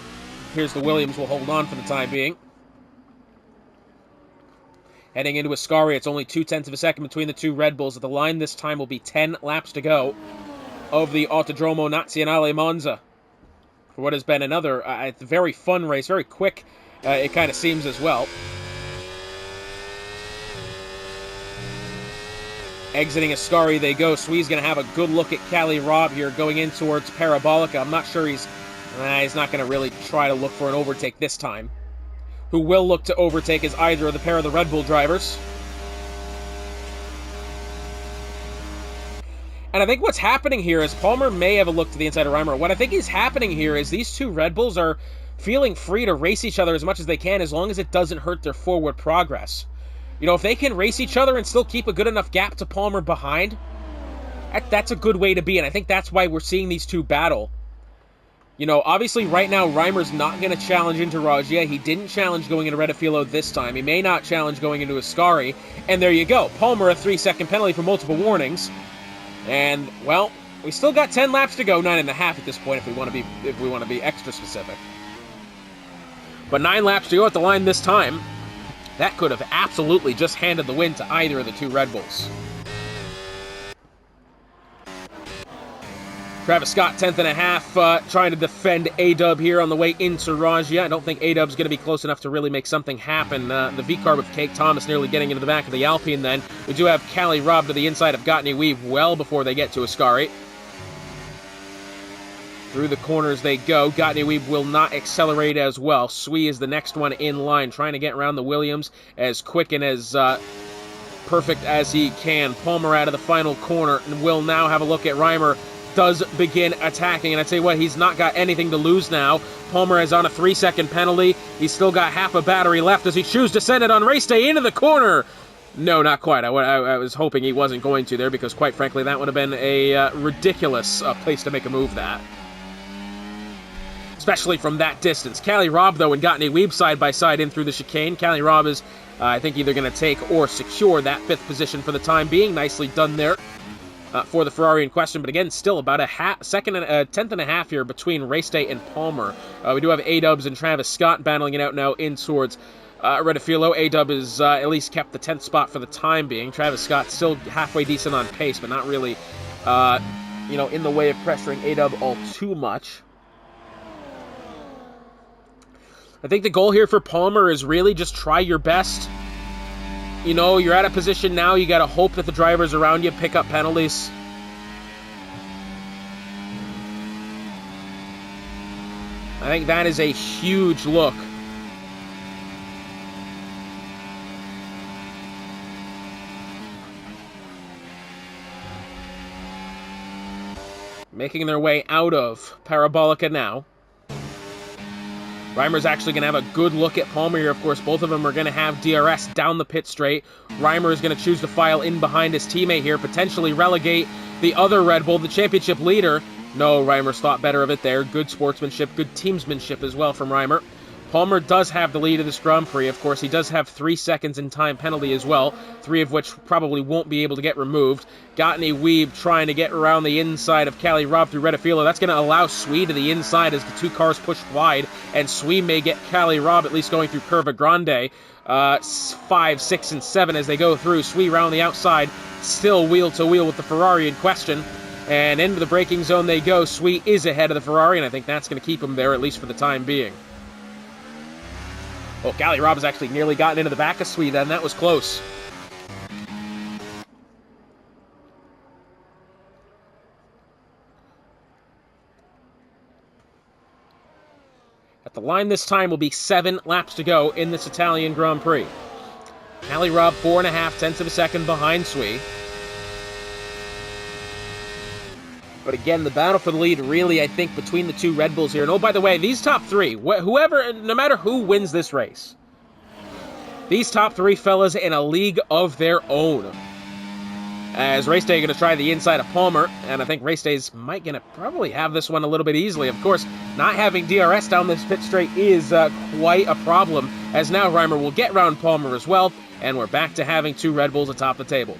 Here's the Williams. Will hold on for the time being. Heading into Ascari, it's only 0.2 of a second between the two Red Bulls. At the line this time will be 10 laps to go of the Autodromo Nazionale Monza. For what has been another very fun race, very quick, it kind of seems as well. Exiting Ascari they go. Sui's going to have a good look at Cali Robb here going in towards Parabolica. I'm not sure he's not going to really try to look for an overtake this time. Who will look to overtake is either of the pair of the Red Bull drivers. And I think what's happening here is Palmer may have a look to the inside of Reimer. What I think is happening here is these two Red Bulls are feeling free to race each other as much as they can as long as it doesn't hurt their forward progress. If they can race each other and still keep a good enough gap to Palmer behind, that's a good way to be, and I think that's why we're seeing these two battle. Obviously right now Reimer's not going to challenge into Raggia. He didn't challenge going into Redifilo this time. He may not challenge going into Ascari, and there you go. Palmer a 3-second penalty for multiple warnings. And, well, we still got 10 laps to go, 9.5 at this point if we want to be extra specific. But 9 laps to go at the line this time. That could have absolutely just handed the win to either of the two Red Bulls. Travis Scott, 10th and a half, trying to defend A-Dub here on the way into Rajia. I don't think A-Dub's going to be close enough to really make something happen. The V-car with Cake Thomas nearly getting into the back of the Alpine then. We do have Callie Robb to the inside of Gottney Weave well before they get to Ascari. Through the corners they go. Gottney Weave will not accelerate as well. Swee is the next one in line, trying to get around the Williams as quick and as perfect as he can. Palmer out of the final corner and will now have a look at Reimer. Does begin attacking, and I tell you what, he's not got anything to lose now. Palmer is on a 3-second penalty. He's still got half a battery left as he chooses to send it on race day into the corner. No, not quite. I was hoping he wasn't going to there because, quite frankly, that would have been a ridiculous place to make a move that. Especially from that distance. Callie Robb, though, and Gottney Weeb side by side in through the chicane. Callie Robb is, I think, either going to take or secure that 5th position for the time being. Nicely done there. For the Ferrari in question, but again, still about a 10th and a half here between race day and Palmer. We do have A-Dubs and Travis Scott battling it out now in towards Redifilo. A-Dub is at least kept the 10th spot for the time being. Travis Scott still halfway decent on pace, but not really, in the way of pressuring A-Dub all too much. I think the goal here for Palmer is really just try your best. You know, you're at a position now, you got to hope that the drivers around you pick up penalties. I think that is a huge look. Making their way out of Parabolica now. Reimer's actually going to have a good look at Palmer here. Of course, both of them are going to have DRS down the pit straight. Reimer is going to choose to file in behind his teammate here, potentially relegate the other Red Bull, the championship leader. No, Reimer's thought better of it there. Good sportsmanship, good teamsmanship as well from Reimer. Palmer does have the lead of this Grand Prix. Of course, he does have 3 seconds in time penalty as well, 3 of which probably won't be able to get removed. Gottney Weeb trying to get around the inside of Callie Robb through Redifilo. That's going to allow Swee to the inside as the 2 cars push wide, and Swee may get Callie Robb at least going through Curva Grande. 5, 6, and 7 as they go through. Swee round the outside, still wheel-to-wheel with the Ferrari in question. And into the braking zone they go. Swee is ahead of the Ferrari, and I think that's going to keep him there, at least for the time being. Oh, Callie Robb has actually nearly gotten into the back of Swee then. That was close. At the line this time will be 7 laps to go in this Italian Grand Prix. Callie Robb 4.5 tenths of a second behind Swee. But again, the battle for the lead really, I think, between the 2 Red Bulls here. And oh, by the way, these top 3, whoever, no matter who wins this race, these top 3 fellas in a league of their own. As Race Day going to try the inside of Palmer, and I think Race Day's might going to probably have this one a little bit easily. Of course, not having DRS down this pit straight is quite a problem, as now Reimer will get around Palmer as well, and we're back to having 2 Red Bulls atop the table.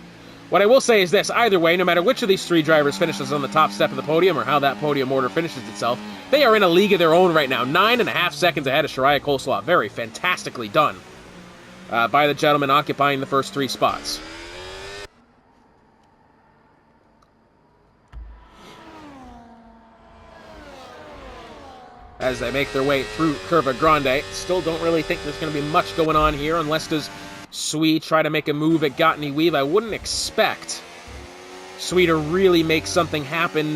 What I will say is this, either way, no matter which of these 3 drivers finishes on the top step of the podium or how that podium order finishes itself, they are in a league of their own right now. 9.5 seconds ahead of Shariah Coleslaw. Very fantastically done by the gentleman occupying the first 3 spots. As they make their way through Curva Grande, still don't really think there's going to be much going on here unless does Swee try to make a move at Gottney Weave. I wouldn't expect Swee to really make something happen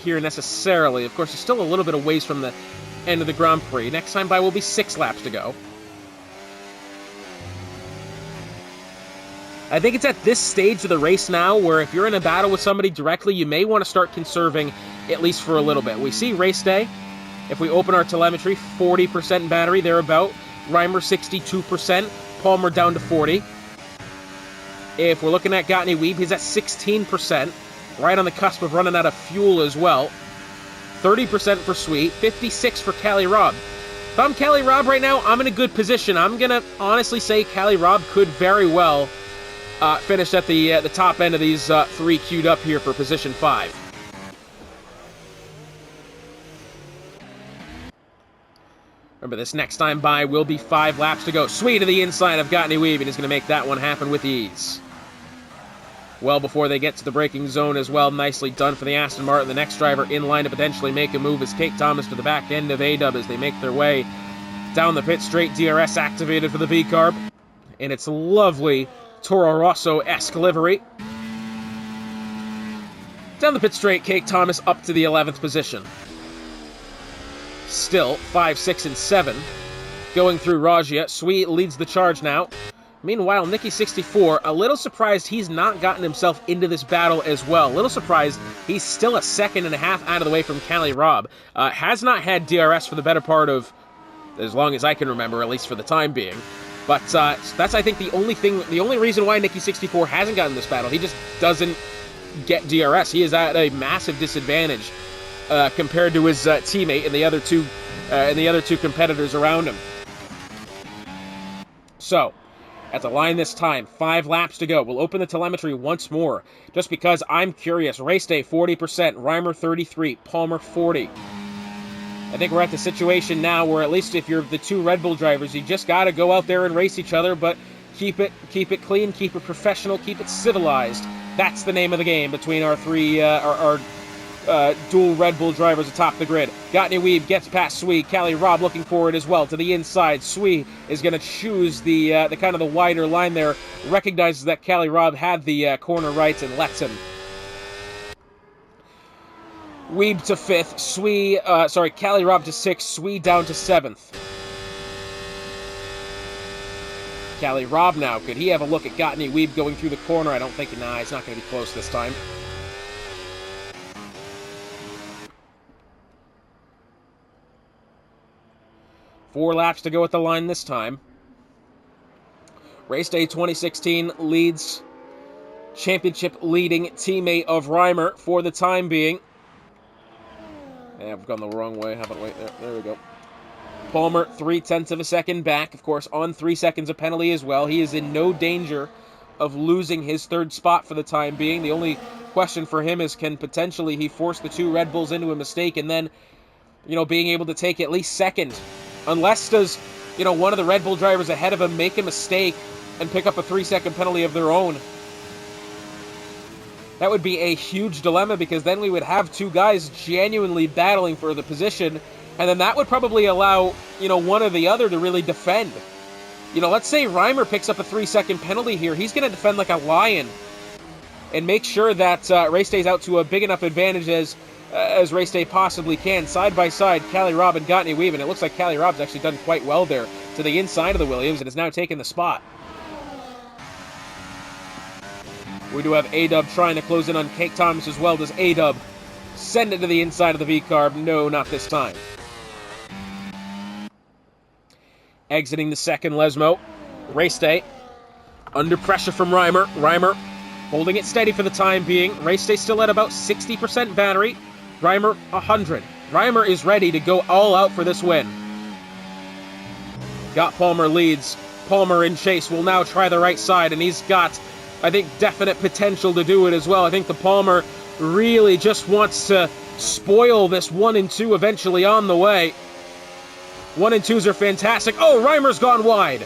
here necessarily. Of course, he's still a little bit of ways from the end of the Grand Prix. Next time by will be 6 laps to go. I think it's at this stage of the race now where if you're in a battle with somebody directly, you may want to start conserving at least for a little bit. We see Race Day, if we open our telemetry, 40% battery, thereabout. Reimer 62%, Palmer down to 40. If we're looking at Gottney Weeb, he's at 16%, right on the cusp of running out of fuel as well. 30% for Swee, 56% for Callie Robb. If I'm Callie Robb right now, I'm in a good position. I'm going to honestly say Callie Robb could very well finish at the top end of these 3 queued up here for position 5. Remember, this next time by will be 5 laps to go. Swee to the inside of Gottney Weave, and he's going to make that one happen with ease. well before they get to the braking zone as well. Nicely done for the Aston Martin. The next driver in line to potentially make a move is Kate Thomas to the back end of A-Dub as they make their way down the pit straight. DRS activated for the V-Carb in its lovely Toro Rosso-esque livery. Down the pit straight, Kate Thomas up to the 11th position. Still 5, 6, and 7 going through Rajia. Sui leads the charge now. Meanwhile, Nicky64, a little surprised he's not gotten himself into this battle as well. A little surprised he's still a second and a half out of the way from Callie Robb. Has not had DRS for the better part of as long as I can remember, at least for the time being. But that's, I think, the only reason why Nicky64 hasn't gotten this battle. He just doesn't get DRS. He is at a massive disadvantage compared to his teammate and the other two competitors around him. So, at the line this time, 5 laps to go. We'll open the telemetry once more, just because I'm curious. Race day, 40%, Reimer 33, Palmer 40. I think we're at the situation now where at least if you're the two Red Bull drivers, you just got to go out there and race each other, but keep it clean, keep it professional, keep it civilized. That's the name of the game between our three, dual Red Bull drivers atop the grid. Gottney Weeb gets past Sui. Callie Robb looking forward as well to the inside. Sui is going to choose the kind of the wider line there. Recognizes that Callie Robb had the corner rights and lets him. Weeb to 5th. Callie Robb to 6th. Sui down to 7th. Callie Robb now. Could he have a look at Gottney Weeb going through the corner? I don't think. Nah, it's not going to be close this time. Four laps to go at the line this time. Race day 2016 leads championship leading teammate of Reimer for the time being. Yeah, I've gone the wrong way. How about wait there? There we go. Palmer 0.3 of a second back, of course, on 3 seconds of penalty as well. He is in no danger of losing his third spot for the time being. The only question for him is, can potentially he force the two Red Bulls into a mistake and then, being able to take at least second. Unless does, one of the Red Bull drivers ahead of him make a mistake and pick up a 3-second penalty of their own. That would be a huge dilemma, because then we would have two guys genuinely battling for the position, and then that would probably allow, one or the other to really defend. Let's say Reimer picks up a 3-second penalty here. He's going to defend like a lion and make sure that race day's out to a big enough advantage as race day possibly can. Side by side, Callie Robb and Gottney Weeb, and it looks like Callie Robb's actually done quite well there to the inside of the Williams and has now taken the spot. We do have A-Dub trying to close in on Kate Thomas as well. Does A-Dub send it to the inside of the V-Carb? No, not this time. Exiting the second Lesmo. Race day. Under pressure from Reimer. Reimer holding it steady for the time being. Race day still at about 60% battery. Reimer 100. Reimer is ready to go all out for this win. Got Palmer leads. Palmer in chase will now try the right side, and he's got, I think, definite potential to do it as well. I think the Palmer really just wants to spoil this 1 and 2 eventually on the way. 1 and 2s are fantastic. Oh, Reimer's gone wide.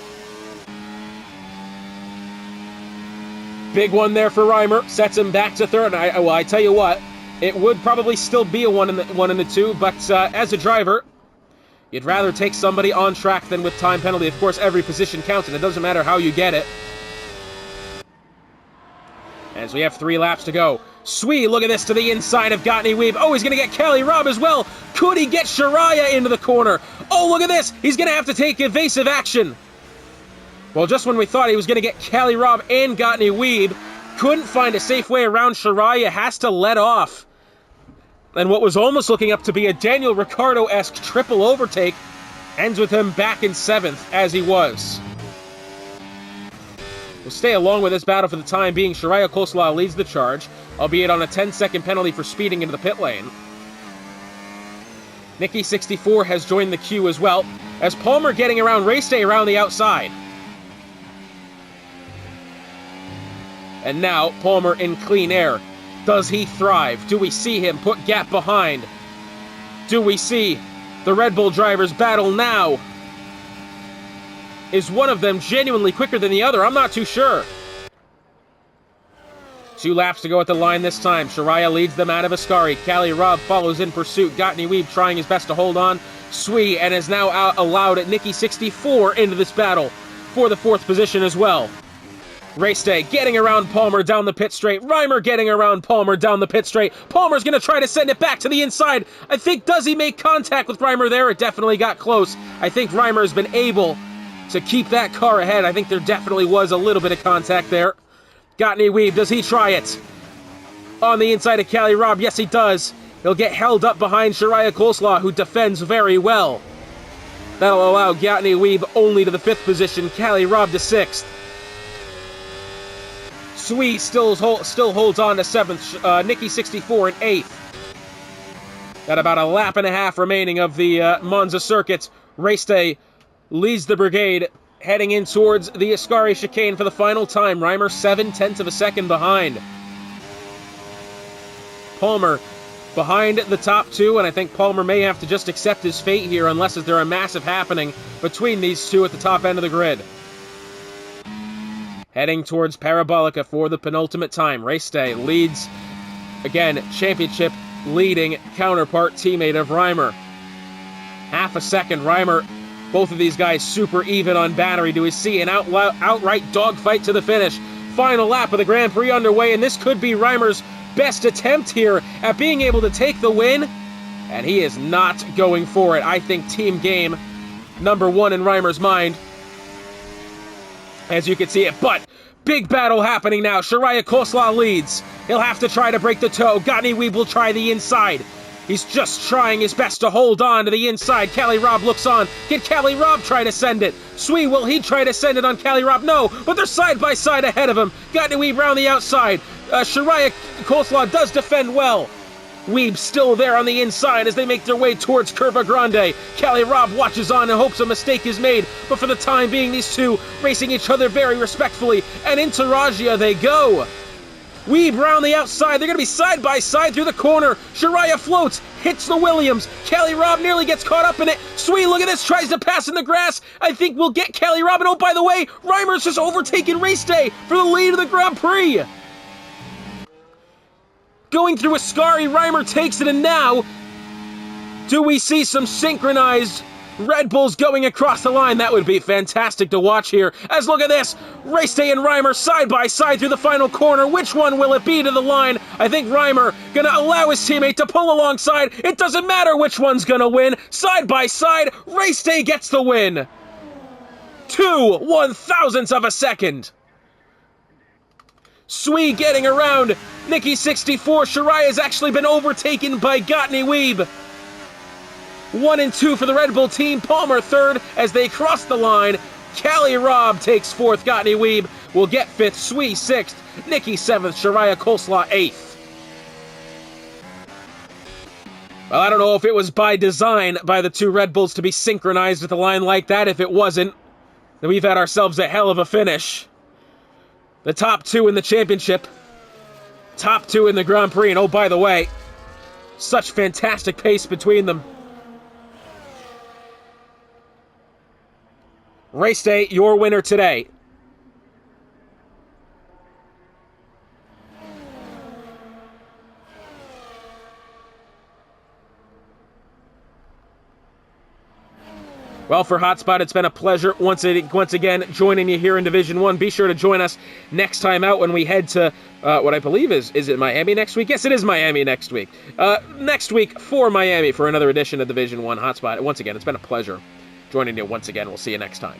Big one there for Reimer. Sets him back to third. I tell you what, it would probably still be a 1 and a 2, but as a driver, you'd rather take somebody on track than with time penalty. Of course, every position counts, and it doesn't matter how you get it. As we have 3 laps to go. Sui, look at this, to the inside of Gottney Weeb. Oh, he's going to get Callie Robb as well. Could he get Shariah into the corner? Oh, look at this. He's going to have to take evasive action. Well, just when we thought he was going to get Callie Robb and Gottney Weeb, couldn't find a safe way around. Shariah has to let off. And what was almost looking up to be a Daniel Ricciardo-esque triple overtake ends with him back in 7th, as he was. We'll stay along with this battle for the time being. Shariah Coleslaw leads the charge, albeit on a 10-second penalty for speeding into the pit lane. Nicky64 has joined the queue as well, as Palmer getting around race day around the outside. And now, Palmer in clean air. Does he thrive? Do we see him put gap behind? Do we see the Red Bull drivers battle now? Is one of them genuinely quicker than the other? I'm not too sure. 2 laps to go at the line this time. Shariah leads them out of Ascari. Callie Robb follows in pursuit. Gottney Weeb trying his best to hold on. Swee and has now allowed Nikki 64 into this battle for the 4th position as well. Race day getting around Palmer down the pit straight. Reimer getting around Palmer down the pit straight. Palmer's going to try to send it back to the inside. I think, does he make contact with Reimer there? It definitely got close. I think Reimer has been able to keep that car ahead. I think there definitely was a little bit of contact there. Gottney Weeb, does he try it? On the inside of Callie Robb, yes he does. He'll get held up behind Shariah Coleslaw, who defends very well. That'll allow Gottney Weeb only to the 5th position, Callie Robb to 6th. Swee still holds on to 7th, Nikki 64 in 8th. Got about a lap and a half remaining of the Monza circuit. Race day leads the brigade, heading in towards the Ascari chicane for the final time. Reimer 7/10 of a second behind. Palmer behind the top 2, and I think Palmer may have to just accept his fate here unless there a massive happening between these 2 at the top end of the grid. Heading towards Parabolica for the penultimate time. Race day leads, again, championship leading counterpart teammate of Reimer. Half a second, Reimer, both of these guys super even on battery. Do we see an outright dogfight to the finish? Final lap of the Grand Prix underway, and this could be Reimer's best attempt here at being able to take the win, and he is not going for it. I think team game number 1 in Reimer's mind, as you can see it, but big battle happening now. Shariah Coleslaw leads. He'll have to try to break the toe. Gottney Weeb will try the inside. He's just trying his best to hold on to the inside. Callie Robb looks on. Can Callie Robb try to send it? Swee, will he try to send it on Callie Robb? No, but they're side by side ahead of him. Gottney Weeb round the outside. Shariah Coleslaw does defend well. Weeb still there on the inside as they make their way towards Curva Grande. Callie Robb watches on and hopes a mistake is made, but for the time being, these 2 racing each other very respectfully, and into Ragia they go. Weeb round the outside. They're going to be side by side through the corner. Shariah floats, hits the Williams. Callie Robb nearly gets caught up in it. Swee, look at this, tries to pass in the grass. I think we'll get Callie Robb. And oh, by the way, Reimer's just overtaken race day for the lead of the Grand Prix. Going through Ascari, Reimer takes it, and now do we see some synchronized Red Bulls going across the line? That would be fantastic to watch here. As look at this, Race Day and Reimer side by side through the final corner. Which one will it be to the line? I think Reimer gonna allow his teammate to pull alongside. It doesn't matter which one's gonna win. Side by side, Race Day gets the win. 2/1000ths of a second. Swee getting around Nikki 64. Shariah has actually been overtaken by Gottney Weeb. 1 and 2 for the Red Bull team. Palmer 3rd as they cross the line. Callie Robb takes 4th. Gottney Weeb will get 5th. Swee 6th. Nikki 7th. Shariah Coleslaw 8th. Well, I don't know if it was by design by the 2 Red Bulls to be synchronized with a line like that. If it wasn't, then we've had ourselves a hell of a finish. The top 2 in the championship. Top 2 in the Grand Prix. And oh, by the way, such fantastic pace between them. Race day, your winner today. Well, for Hotspot, it's been a pleasure once again joining you here in Division 1. Be sure to join us next time out when we head to what I believe is it Miami next week? Yes, it is Miami next week. Next week for Miami for another edition of Division 1 Hotspot. Once again, it's been a pleasure joining you once again. We'll see you next time.